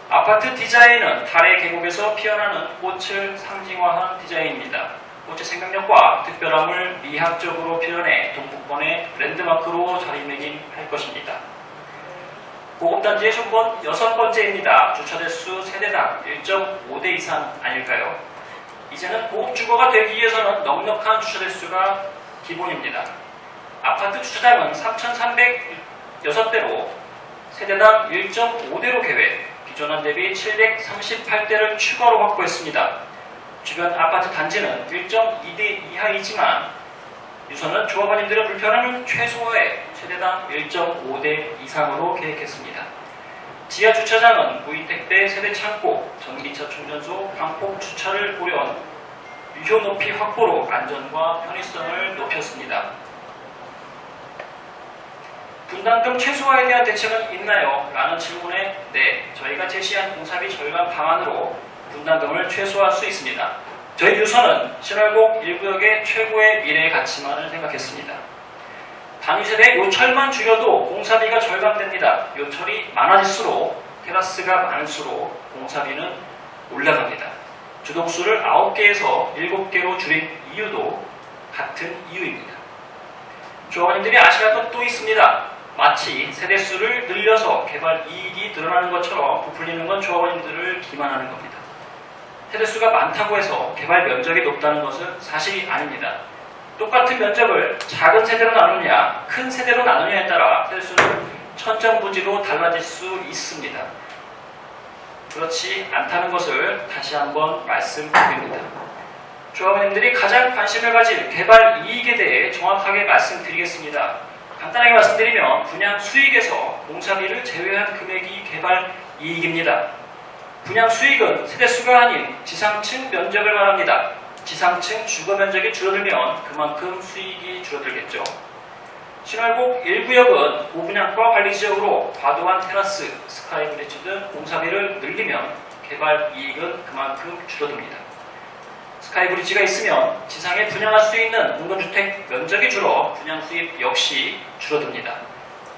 아파트 디자인은 달의 계곡에서 피어나는 꽃을 상징화한 디자인입니다. 꽃의 생명력과 특별함을 미학적으로 표현해 동북권의 랜드마크로 자리매김할 것입니다. 고급단지의 조건 6번째입니다. 주차대수 세대당 1.5대 이상 아닐까요? 이제는 고급주거가 되기 위해서는 넉넉한 주차대수가 기본입니다. 아파트 주차장은 3,306대로 세대당 1.5대로 계획, 기존안 대비 738대를 추가로 확보했습니다. 주변 아파트 단지는 1.2대 이하이지만 유선은 조합원님들의 불편함을 최소화해 최대당 1.5대 이상으로 계획했습니다. 지하 주차장은 무인택배 세대 창고, 전기차 충전소, 광폭 주차를 고려한 유효 높이 확보로 안전과 편의성을 높였습니다. 분담금 최소화에 대한 대책은 있나요? 라는 질문에 네, 저희가 제시한 공사비 절감 방안으로 분담금을 최소화할 수 있습니다. 저희 유선은 신월곡 1구역의 최고의 미래 가치만을 생각했습니다. 단위세대 요철만 줄여도 공사비가 절감됩니다. 요철이 많아질수록 테라스가 많을수록 공사비는 올라갑니다. 주동수를 9개에서 7개로 줄인 이유도 같은 이유입니다. 조합원님들이 아셔야 할 것도 있습니다. 마치 세대수를 늘려서 개발 이익이 늘어나는 것처럼 부풀리는 건 조합원님들을 기만하는 겁니다. 세대수가 많다고 해서 개발 면적이 높다는 것은 사실이 아닙니다. 똑같은 면적을 작은 세대로 나누냐, 큰 세대로 나누냐에 따라 세대수는 천정부지로 달라질 수 있습니다. 그렇지 않다는 것을 다시 한번 말씀드립니다. 조합원님들이 가장 관심을 가질 개발 이익에 대해 정확하게 말씀드리겠습니다. 간단하게 말씀드리면 분양 수익에서 공사비를 제외한 금액이 개발 이익입니다. 분양 수익은 세대수가 아닌 지상층 면적을 말합니다. 지상층 주거 면적이 줄어들면 그만큼 수익이 줄어들겠죠. 신월곡 1구역은 고분양가 관리지역으로 과도한 테라스, 스카이브리지 등 공사비를 늘리면 개발 이익은 그만큼 줄어듭니다. 스카이브리지가 있으면 지상에 분양할 수 있는 공동주택 면적이 줄어 분양 수입 역시 줄어듭니다.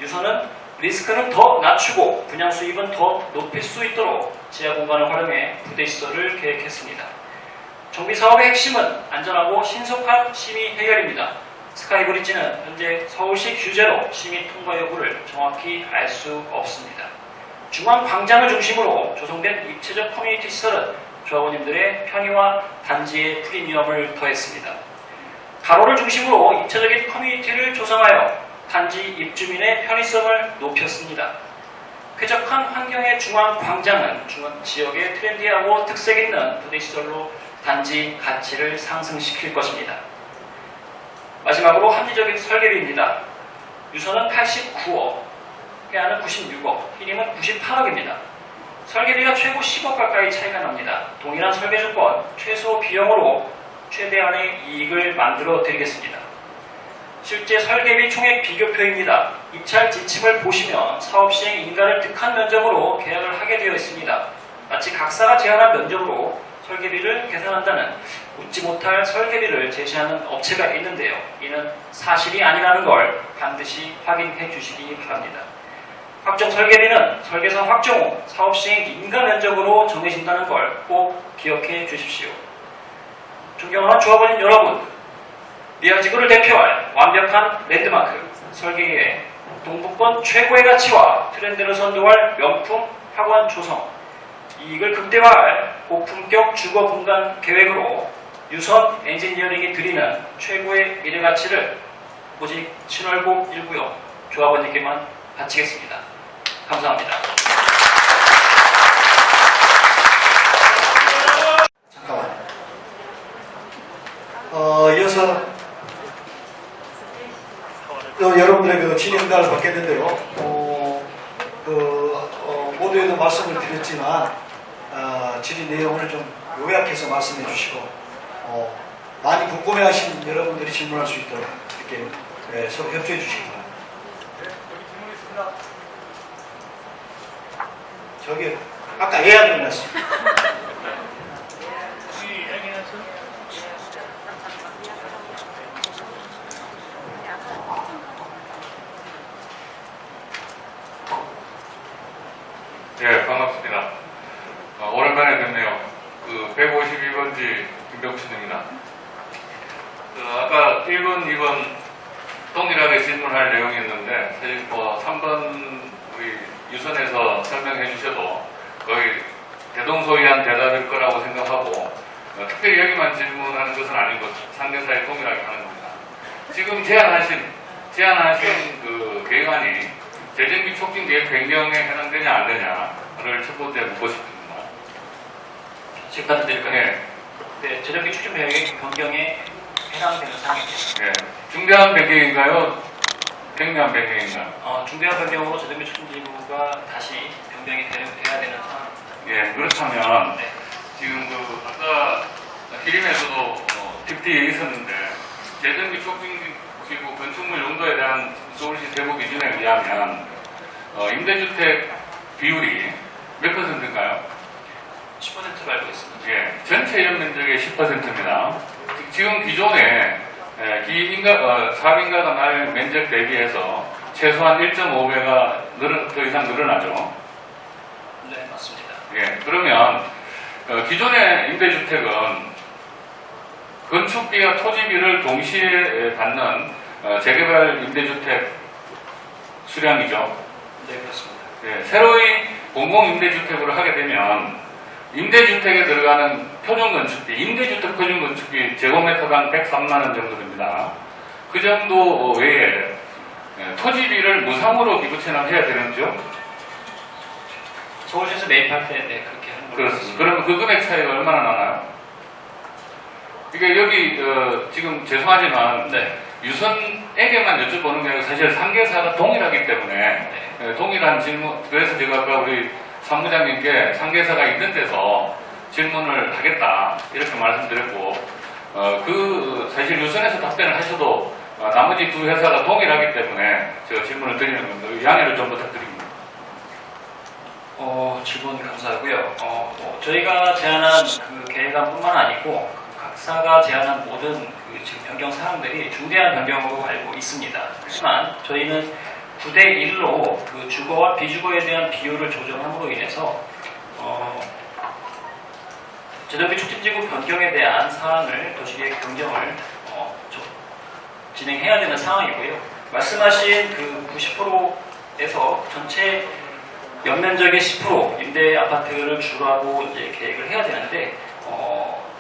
유선은 리스크는 더 낮추고 분양 수입은 더 높일 수 있도록 지하 공간을 활용해 부대시설을 계획했습니다. 정비사업의 핵심은 안전하고 신속한 심의 해결입니다. 스카이브리지는 현재 서울시 규제로 심의 통과 여부를 정확히 알 수 없습니다. 중앙 광장을 중심으로 조성된 입체적 커뮤니티 시설은 조합원님들의 편의와 단지의 프리미엄을 더했습니다. 가로를 중심으로 입체적인 커뮤니티를 조성하여 단지 입주민의 편의성을 높였습니다. 쾌적한 환경의 중앙 광장은 중앙 지역의 트렌디하고 특색 있는 부대시설로 단지 가치를 상승시킬 것입니다. 마지막으로 합리적인 설계비입니다. 유선은 89억, 해안은 96억, 히림은 98억입니다. 설계비가 최고 10억 가까이 차이가 납니다. 동일한 설계 조건, 최소 비용으로 최대한의 이익을 만들어 드리겠습니다. 실제 설계비 총액 비교표입니다. 입찰 지침을 보시면 사업 시행 인가를 득한 면적으로 계약을 하게 되어 있습니다. 마치 각사가 제안한 면적으로 설계비를 계산한다는 웃지 못할 설계비를 제시하는 업체가 있는데요. 이는 사실이 아니라는 걸 반드시 확인해 주시기 바랍니다. 확정 설계비는 설계사 확정 후 사업 시행 인가 면적으로 정해진다는 걸 꼭 기억해 주십시오. 존경하는 조합원님 여러분, 미아지구를 대표할 완벽한 랜드마크 설계의 동북권 최고의 가치와 트렌드를 선도할 명품 학원 조성, 이익을 극대화할 고품격 주거 공간 계획으로 유선 엔지니어링이 드리는 최고의 미래 가치를 오직 신월곡 1구역 조합원님께만 바치겠습니다. 감사합니다. 잠깐만. 이어서 또 여러분들의 그 진행단을 받겠는데요. 모두에도 말씀을 드렸지만 질의 내용을 좀 요약해서 말씀해 주시고 많이 궁금해하신 여러분들이 질문할 수 있도록 이렇게 서로 협조해 주시기 바랍니다. 저기 아까 예약이 났습니다. 예, 반갑습니다. 오랜만에 뵙네요. 152번지 김병춘입니다. 아까 1번, 2번 동일하게 질문할 내용이었는데 사실 3번 우리 유선에서 설명해 주셔도 거의 대동소이한 대답일 거라고 생각하고 특별히 여기만 질문하는 것은 아닌 것, 상대사에 동일하게 하는 겁니다. 지금 제안하신 그 계획안이 재정비 촉진 계획 변경에 해당되냐 안 되냐를 첫 번째 묻고 싶습니다. 지금 답변드릴까요? 네. 네, 재정비 추진 계획 변경에 해당되는 사항입니다. 네. 중대한 변경인가요? 경미한 변경인가요? 중대한 변경으로 재정비 추진지구가 다시 변경이 돼야 되는 상황입니다. 예, 그렇다면 지금 아까 히림에서도 TP에 있었는데 재정비 촉진지구 건축물 용도에 대한 서울시 세부 기준에 의하면 임대주택 비율이 몇 %인가요? 10%로 알고 있습니다. 예, 전체 연면적의 10%입니다. 지금 기존에 사업인가가 날 면적 대비해서 최소한 1.5배가 더 이상 늘어나죠. 네, 맞습니다. 예, 그러면 기존의 임대주택은 건축비와 토지비를 동시에 받는 재개발 임대주택 수량이죠. 네, 그렇습니다. 예, 새로이 공공임대주택으로 하게 되면 임대주택에 들어가는 표준건축비, 임대주택 표준건축비 제곱미터당 103만 원 정도 됩니다. 그 정도 외에 토지비를 무상으로 기부 체납해야 되는죠? 서울시에서 매입할 때 그렇게 하는 거죠. 그렇습니다. 그러면 그 금액 차이가 얼마나 나나요? 그러니까 여기 지금 죄송하지만 유선에게만 여쭤보는 게 아니라 사실 상계사가 동일하기 때문에 동일한 질문, 그래서 제가 아까 우리 사무장님께 상계사가 있는 데서 질문을 하겠다 이렇게 말씀드렸고 사실 유선에서 답변을 하셔도 나머지 두 회사가 동일하기 때문에 제가 질문을 드리는 겁니다. 양해를 좀 부탁드립니다. 질문 감사하고요. 저희가 제안한 그 계획안뿐만 아니고 각사가 제안한 모든 그 지금 변경 사항들이 중대한 변경으로 알고 있습니다. 하지만 저희는 9대1로 그 주거와 비주거에 대한 비율을 조정함으로 인해서 재정비 촉진지구 변경에 대한 사항을 도시계획 변경을 진행해야 되는 상황이고요. 말씀하신 그 90%에서 전체 연면적의 10% 임대 아파트를 주라고 이제 계획을 해야 되는데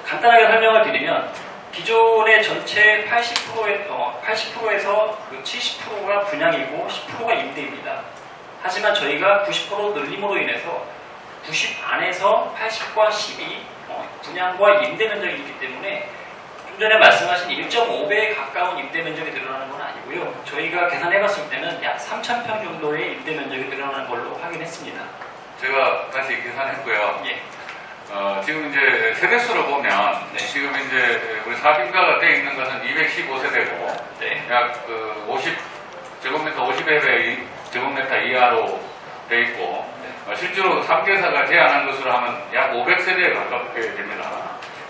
간단하게 설명을 드리면 기존의 전체 80%에서 그 70%가 분양이고 10%가 임대입니다. 하지만 저희가 90% 늘림으로 인해서 90 안에서 80과 12 분양과 임대 면적이 있기 때문에 좀 전에 말씀하신 1.5배에 가까운 임대 면적이 늘어나는 건 아니고요. 저희가 계산해봤을 때는 약 3,000평 정도의 임대 면적이 늘어나는 걸로 확인했습니다. 제가 다시 계산했고요. 예. 지금 이제 세대수로 보면 지금 이제 우리 4빈가가 되어 있는 것은 215세대고 약 50제곱미터 50회 제곱미터 이하로 되어 있고 실제로 3개사가 제한한 것으로 하면 약 500세대에 가깝게 됩니다.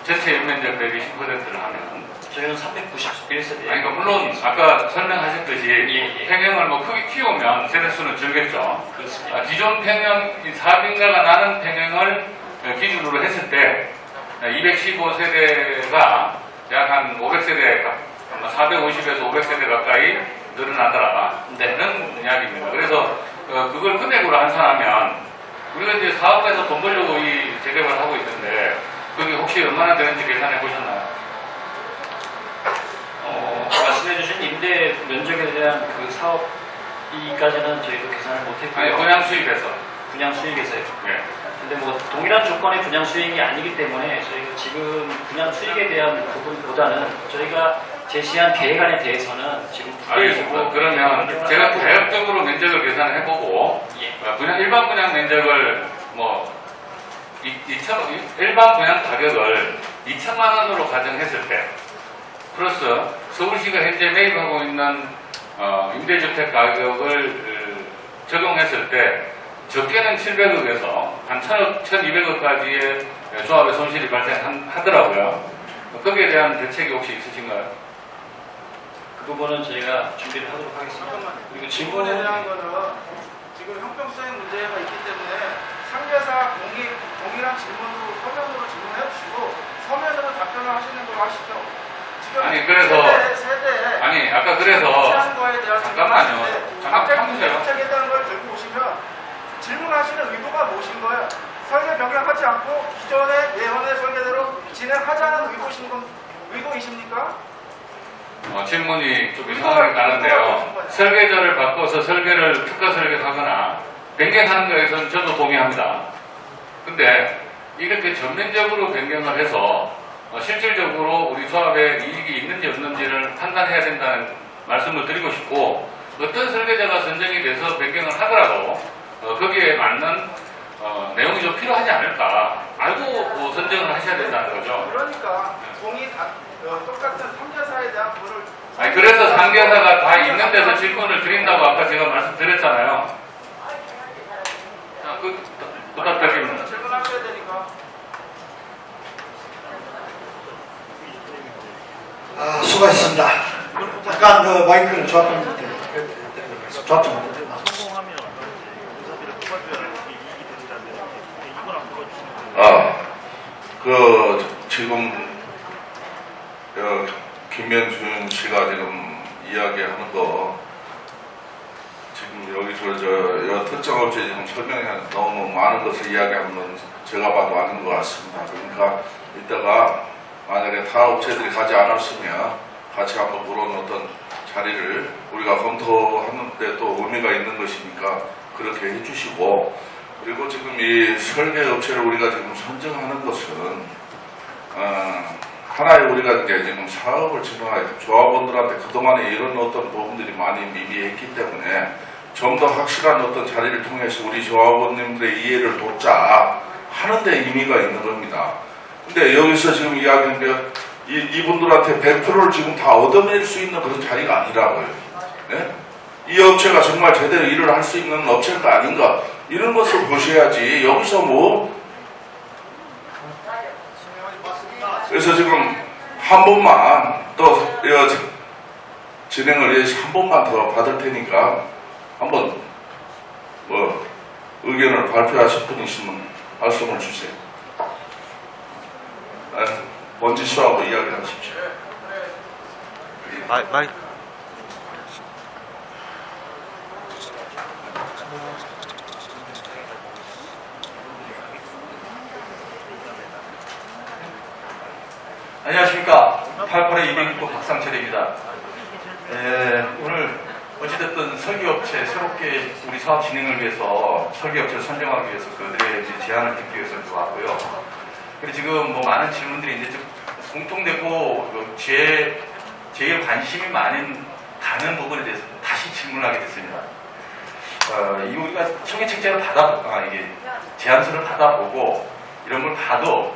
전체 연면적 대비 10%를 하면 저희는 391세대. 아니, 그러니까 물론 아까 설명하셨듯이 평형을 뭐 크게 키우면 세대수는 줄겠죠. 그렇습니다. 기존 평형 4빈가가 나는 평형을 기준으로 했을 때 215세대가 약 한 500세대, 450에서 500세대 가까이 늘어나더라는 이야기입니다. 그래서 그걸 금액으로 환산하면 우리가 이제 사업에서 돈 벌려고 이 재개발을 하고 있는데 그게 혹시 얼마나 되는지 계산해 보셨나요? 말씀해주신 임대 면적에 대한 그 사업비까지는 저희도 계산을 못했고요. 아니, 분양 수입에서. 분양 수익에서요. 네. 근데 뭐 동일한 조건의 분양 수익이 아니기 때문에 저희가 지금 분양 수익에 대한 부분보다는 저희가 제시한 계획안에 대해서는 지금 알겠습니다. 그러면 제가 가역적으로 면적을 계산을 해보고 일반 분양 면적을 뭐 일반 분양 가격을 2천만 원으로 가정했을 때 플러스 서울시가 현재 매입하고 있는 임대주택 가격을 적용했을 때 적게는 700억에서 한 1,000억, 1,200억까지의 조합의 손실이 발생하더라고요. 거기에 대한 대책이 혹시 있으신가요? 그 부분은 저희가 준비를 하도록 하겠습니다. 그리고 질문에 대한 거는 지금 형평성 문제가 있기 때문에 상대사 동일한 질문으로 서면으로 질문해 주시고 서면으로 답변을 하시는 걸로 하시죠. 지금 아니 그래서 세대 아니 아까 그래서 거에 대한 잠깐만요. 갑자기 참으세요. 문제겠다는 걸 들고 오시면 질문하시는 의도가 무엇인 거예요? 설계 변경하지 않고 기존의 예언의 설계대로 진행하자는 의도이십니까? 질문이 좀 이상하게 가는데요. 설계자를 바꿔서 설계를 특가 설계하거나 변경하는 것에서는 저도 동의합니다. 근데 이렇게 전면적으로 변경을 해서 실질적으로 우리 조합에 이익이 있는지 없는지를 판단해야 된다는 말씀을 드리고 싶고 어떤 설계자가 선정이 돼서 변경을 하더라도 거기에 맞는 내용이 좀 필요하지 않을까 알고 선정을 하셔야 된다는 거죠. 그러니까 똑같은 3개사에 대한 부분을 아니 그래서 3개사가 다 있는 데서 질문을 드린다고 아까 제가 말씀드렸잖아요. 자, 부탁드립니다. 질문하셔야 되니까. 수고하셨습니다. 잠깐 그 마이크를 조합장님한테 조합장님한테 지금 김면준 씨가 지금 이야기하는 거 지금 여기서 특정 업체 지금 설명해 너무 많은 것을 이야기하는 건 제가 봐도 아닌 것 같습니다. 그러니까 이따가 만약에 타 업체들이 가지 않았으면 같이 한번 그런 어떤 자리를 우리가 검토하는 데 또 의미가 있는 것이니까 그렇게 해주시고, 그리고 지금 이 설계 업체를 우리가 지금 선정하는 것은 하나의 우리가 이제 지금 사업을 진행할 조합원들한테 그동안에 이런 어떤 부분들이 많이 미비했기 때문에 좀 더 확실한 어떤 자리를 통해서 우리 조합원님들의 이해를 돕자 하는 데 의미가 있는 겁니다. 근데 여기서 지금 이야기한 게 이분들한테 100%를 지금 다 얻어낼 수 있는 그런 자리가 아니라고요. 네? 이 업체가 정말 제대로 일을 할 수 있는 업체가 아닌가 이런 것을 보셔야지 여기서 그래서 지금 한 번만 또 진행을 위해서 한 번만 더 받을 테니까 한번 의견을 발표하실 분 있으면 말씀을 주세요. 원지수하고 이야기를 하십시오. 마이크. 안녕하십니까. 88의 206호 박상철입니다. 오늘 어찌됐든 설계업체 새롭게 우리 사업 진행을 위해서 설계업체를 선정하기 위해서 그들의 이제 제안을 듣기 위해서 이제 왔고요. 그리고 지금 뭐 많은 질문들이 이제 좀 공통되고 제일 관심이 가는 부분에 대해서 다시 질문을 하게 됐습니다. 이 우리가 소개책자를 이게 제안서를 받아보고 이런 걸 봐도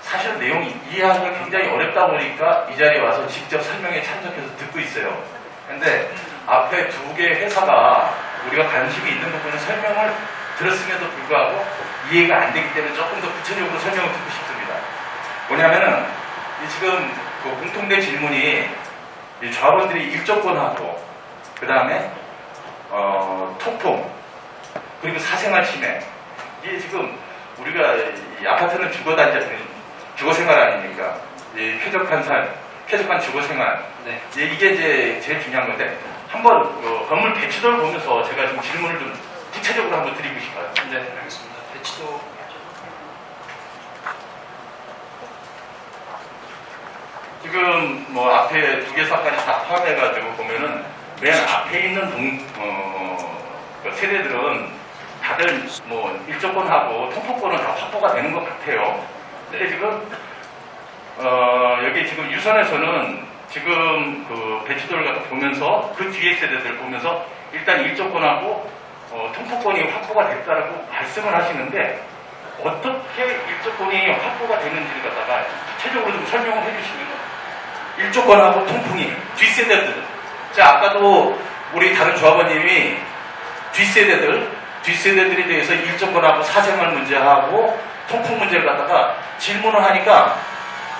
사실 내용이 이해하기가 굉장히 어렵다 보니까 이 자리에 와서 직접 설명에 참석해서 듣고 있어요. 근데 앞에 두 개 회사가 우리가 관심이 있는 부분을 설명을 들었음에도 불구하고 이해가 안 되기 때문에 조금 더 구체적으로 설명을 듣고 싶습니다. 뭐냐면은 지금 그 공통된 질문이 이 조합원들이 일조권하고 그 다음에 통풍 그리고 사생활 침해 이게 지금 우리가 이 아파트는 주거생활 아닙니까? 이 쾌적한 주거생활 이게 이제 제일 중요한 건데 한번 건물 배치도를 보면서 제가 좀 질문을 좀 구체적으로 한번 드리고 싶어요. 네, 알겠습니다. 배치도 지금 뭐 앞에 두 개 사건이 다 포함해가지고 보면은 맨 앞에 있는 그 세대들은 다들 뭐 일조권하고 통풍권은 다 확보가 되는 것 같아요. 근데 지금 여기 지금 유선에서는 지금 그 배치도를 갖다 보면서 그 뒤에 세대들 보면서 일단 일조권하고 통풍권이 확보가 됐다라고 말씀을 하시는데 어떻게 일조권이 확보가 되는지를 갖다가 구체적으로 좀 설명을 해주시면 일조권하고 통풍이 뒷세대들 자 아까도 우리 다른 조합원님이 뒷세대들에 대해서 일조권하고 사생활 문제하고 통풍 문제를 갖다가 질문을 하니까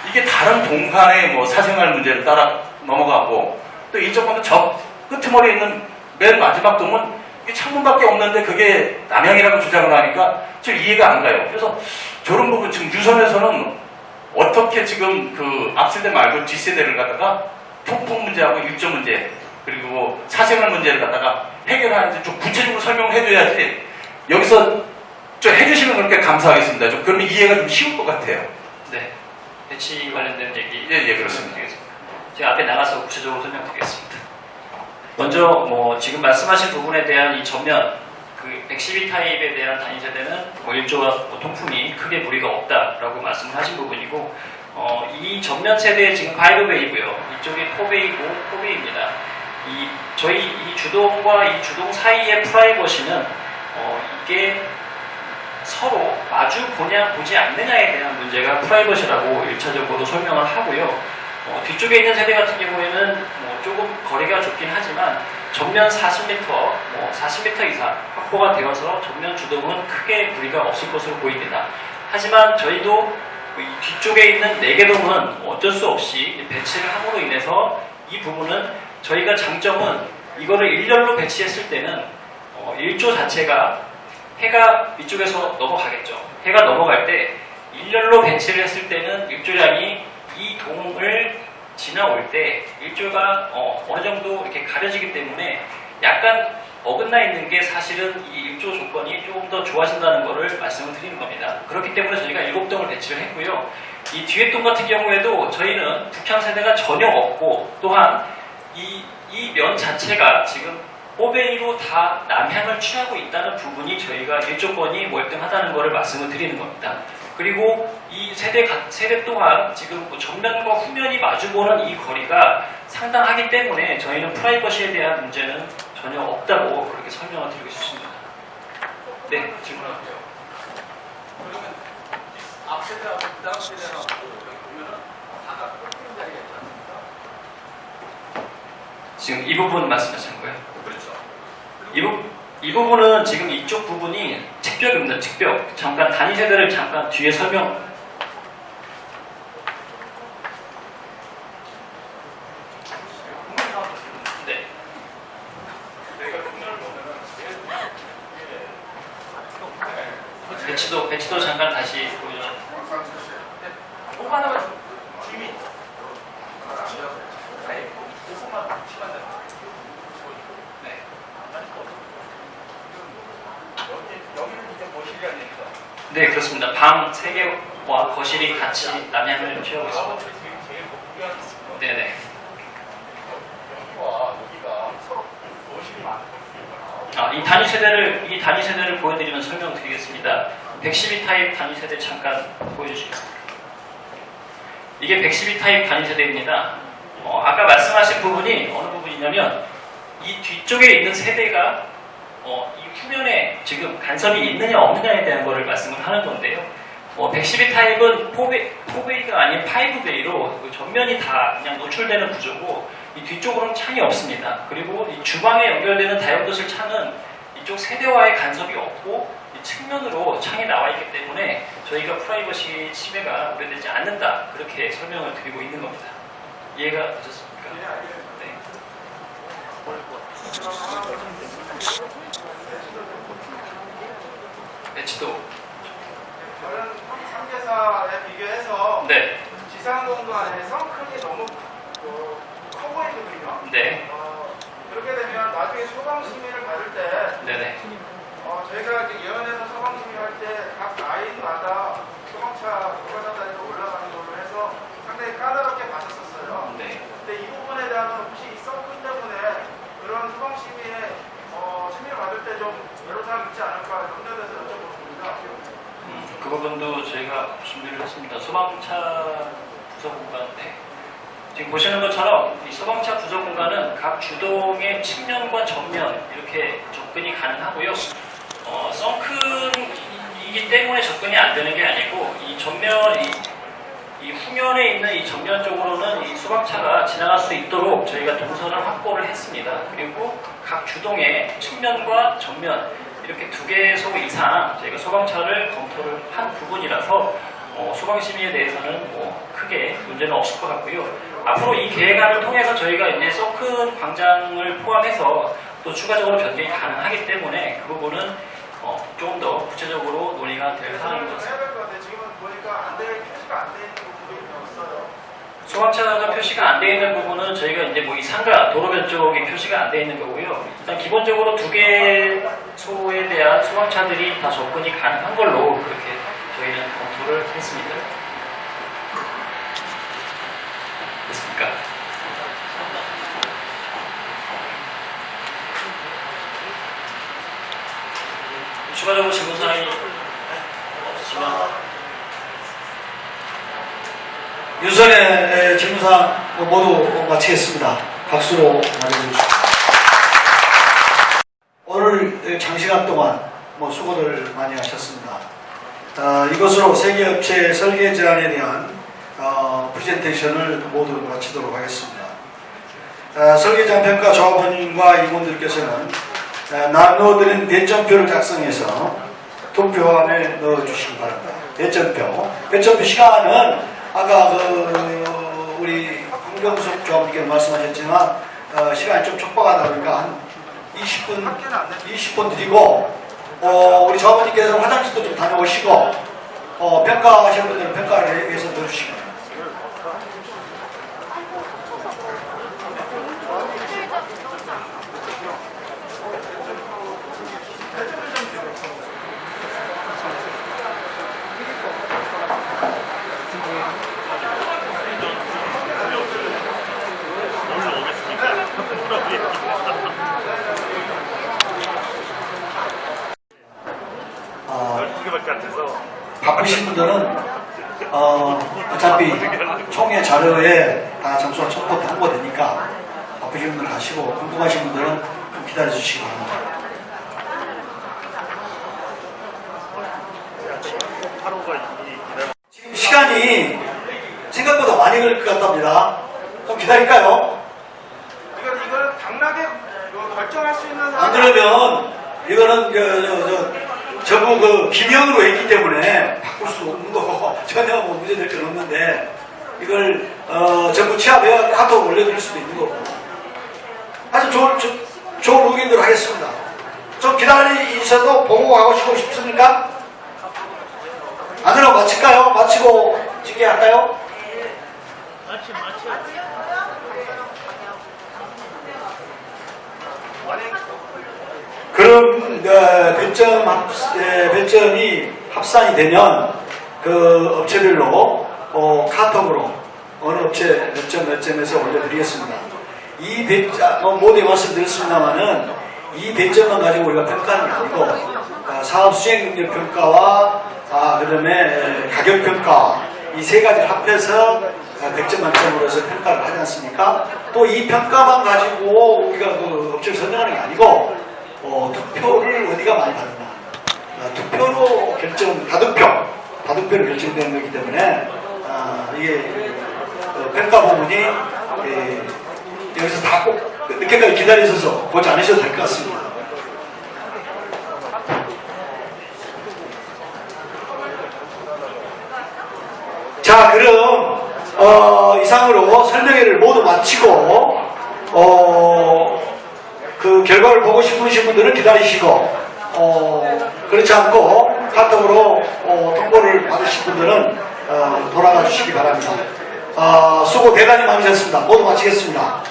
이게 다른 동간의 뭐 사생활 문제를 따라 넘어가고 또 일조권은 저 끄트머리에 있는 맨 마지막 동은 이게 창문밖에 없는데 그게 남양이라고 주장을 하니까 좀 이해가 안 가요. 그래서 저런 부분 지금 유선에서는 어떻게 지금 그 앞세대 말고 뒷세대를 갖다가 통풍 문제하고 일조 문제 그리고 사생활 문제를 갖다가 해결하는지 좀 구체적으로 설명을 해줘야지 여기서 좀 해주시면 그렇게 감사하겠습니다. 좀 그러면 이해가 좀 쉬울 것 같아요. 네, 배치 관련된 얘기. 예, 그렇습니다. 제가 앞에 나가서 구체적으로 설명드리겠습니다. 먼저 뭐 지금 말씀하신 부분에 대한 이 전면 그 112 타입에 대한 단위 세대는 뭐 일조와 통풍이 크게 무리가 없다라고 말씀을 하신 부분이고 이 전면 세대에 지금 5베이고요. 이쪽이 4베이고 4베이입니다. 저희 이 주동과 이 주동 사이의 프라이버시는 이게 서로 마주 보지 않느냐에 대한 문제가 프라이버시라고 1차적으로 설명을 하고요. 뒤쪽에 있는 세대 같은 경우에는 뭐 조금 거리가 좁긴 하지만 전면 40m, 40m 이상 확보가 되어서 전면 주동은 크게 무리가 없을 것으로 보입니다. 하지만 저희도 이 뒤쪽에 있는 4개 동은 어쩔 수 없이 배치를 함으로 인해서 이 부분은 저희가 장점은 이거를 일렬로 배치했을 때는 일조 자체가 해가 이쪽에서 넘어가겠죠. 해가 넘어갈 때 일렬로 배치를 했을 때는 일조량이 이 동을 지나올 때 일조가 어느 정도 이렇게 가려지기 때문에 약간 어긋나 있는 게 사실은 이 일조 조건이 조금 더 좋아진다는 것을 말씀을 드리는 겁니다. 그렇기 때문에 저희가 7동을 배치를 했고요. 이 뒤에 동 같은 경우에도 저희는 북향 세대가 전혀 없고 또한 이 면 자체가 지금 5베이로 다 남향을 취하고 있다는 부분이 저희가 일조권이 월등하다는 것을 말씀을 드리는 겁니다. 그리고 이 세대 또한 지금 전면과 후면이 마주보는 이 거리가 상당하기 때문에 저희는 프라이버시에 대한 문제는 전혀 없다고 그렇게 설명을 드리고 싶습니다. 네, 질문할게요. 그러면 앞 세대하고 그 다음 세대하고 보면은 다 꺾이는 자리가 있지 않습니까? 지금 이 부분 말씀하시는 거예요? 그렇죠. 이 부분은 지금 이쪽 부분이 측벽입니다. 측벽. 잠깐 단위 세대를 잠깐 뒤에 설명. 네. 배치도 잠깐 다시 보여주시죠. 하나만 주민. 네, 그렇습니다. 방 3개와 거실이 같이 남향을 취하고 있습니다. 네네. 여기와 여기가 서로 이 단위 세대를 보여드리면 설명드리겠습니다. 112 타입 단위 세대 잠깐 보여주시겠습니다. 이게 112 타입 단위 세대입니다. 아까 말씀하신 부분이 어느 부분이냐면 이 뒤쪽에 있는 세대가 이 후면에 지금 간섭이 있느냐 없느냐에 대한 거를 말씀을 하는 건데요. 112 타입은 4베이가 아닌 5베이로 그 전면이 다 그냥 노출되는 구조고 이 뒤쪽으로는 창이 없습니다. 그리고 이 주방에 연결되는 다용도실 창은 이쪽 세대와의 간섭이 없고 이 측면으로 창이 나와 있기 때문에 저희가 프라이버시 침해가 우려되지 않는다, 그렇게 설명을 드리고 있는 겁니다. 이해가 되셨습니까? 네. 배치도. 저는 3개사에 비교해서 네. 지상 공간에 성큰이 너무 커 보이거든요. 네. 그렇게 되면 나중에 소방 심의를 받을 때 네네. 저희가 이제 예언에서 소방 심의할 때 각 라인마다 소방차 고가사단위로 올라가는 걸로 해서 상당히 까다롭게 봤었어요. 네. 근데 이 부분에 대한 혹시 이 썬큰 때문에 그런 소방 심의에 심의를 받을 때 좀 애로사항 있지 않을까 염려돼서 여쭤보겠습니다. 그 부분도 저희가 준비를 했습니다. 소방차 부서 공간. 네. 지금 보시는 것처럼 이 소방차 부서 공간은 각 주동의 측면과 전면 이렇게 접근이 가능하고요. 썬큰이기 때문에 접근이 안 되는 게 아니고 이 전면, 이 후면에 있는 이 전면 쪽으로는 이 소방차가 지나갈 수 있도록 저희가 동선을 확보를 했습니다. 그리고 각 주동의 측면과 전면 이렇게 2개소 이상 저희가 소방차를 검토를 한 부분이라서 소방심의에 대해서는 크게 문제는 없을 것 같고요. 앞으로 이 계획안을 통해서 저희가 이제 썬큰 광장을 포함해서 또 추가적으로 변경이 가능하기 때문에 그 부분은 조금 더 구체적으로 논의가 될 사항인 것 같습니다. 지금은 보니까 표시가 안 돼 있는 부분이 없어요. 소방차가 표시가 안 돼 있는 부분은 저희가 이제 이 상가, 도로변 쪽에 표시가 안 돼 있는 거고요. 일단 기본적으로 2개소에 대한 소방차들이 다 접근이 가능한 걸로 그렇게 저희는 검토를 했습니다. 됐습니까? 추가적으로 질문사항이 없으시면 유선의 질문사항 모두 마치겠습니다. 박수로 맞아주십시오. 오늘 장시간 동안 수고들 많이 하셨습니다. 이것으로 세계업체 설계 제안에 대한 프레젠테이션을 모두 마치도록 하겠습니다. 설계제안 평가 조합원님과 임원들께서는 나눠드린 대점표를 작성해서 투표함에 넣어주시기 바랍니다. 대점표 시간은 아까 우리 황경석 조합님께서 말씀하셨지만 시간이 좀 촉박하다 보니까 한 20분 드리고 우리 조합원님께서는 화장실도 좀 다녀오시고 평가하시는 분들은 평가를 해서 넣어주시기 바랍니다. 바쁘신 분들은 어차피 총회 자료에 다 점수가 첨부되니까 바쁘신 분들 가시고 궁금하신 분들은 좀 기다려 주시기 바랍니다. 지금 시간이 생각보다 많이 걸릴 것 같답니다. 좀 기다릴까요? 이걸 당락에 결정할 수 있는 안 그러면 이거는 저부 기명으로 했기 때문에 바꿀 수 없는 거고 전혀 문제될 건 없는데 이걸 전부 취합해 카톡 올려드릴 수도 있는 거고 아주 좋은 의견대로 하겠습니다. 좀 기다리셔도 보고하고 싶습니까? 안 그러면 마칠까요? 마치고 집계할까요? 그럼 배점이 합산이 되면 그 업체별로 카톡으로 어느 업체 몇 점에서 올려드리겠습니다. 이 배점 모두에 말씀드렸습니다만은 이 대점만 가지고 우리가 평가하는 게 아니고 사업 수행 능력 평가와 그다음에 가격 평가 이 세 가지를 합해서 100점 만점으로서 평가를 하지 않습니까? 또 이 평가만 가지고 우리가 그 업체를 선정하는 게 아니고 투표를 어디가 많이 받느냐 투표로 다득표로 결정되는 거기 때문에 이게 평가 부분이 여기서 다 꼭 늦게까지 기다리셔서 보지 않으셔도 될 것 같습니다. 자, 그럼 이상으로 설명회를 모두 마치고 그 결과를 보고 싶으신 분들은 기다리시고 그렇지 않고 카톡으로 통보를 받으실 분들은 돌아가 주시기 바랍니다. 수고 대단히 많으셨습니다. 모두 마치겠습니다.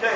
네,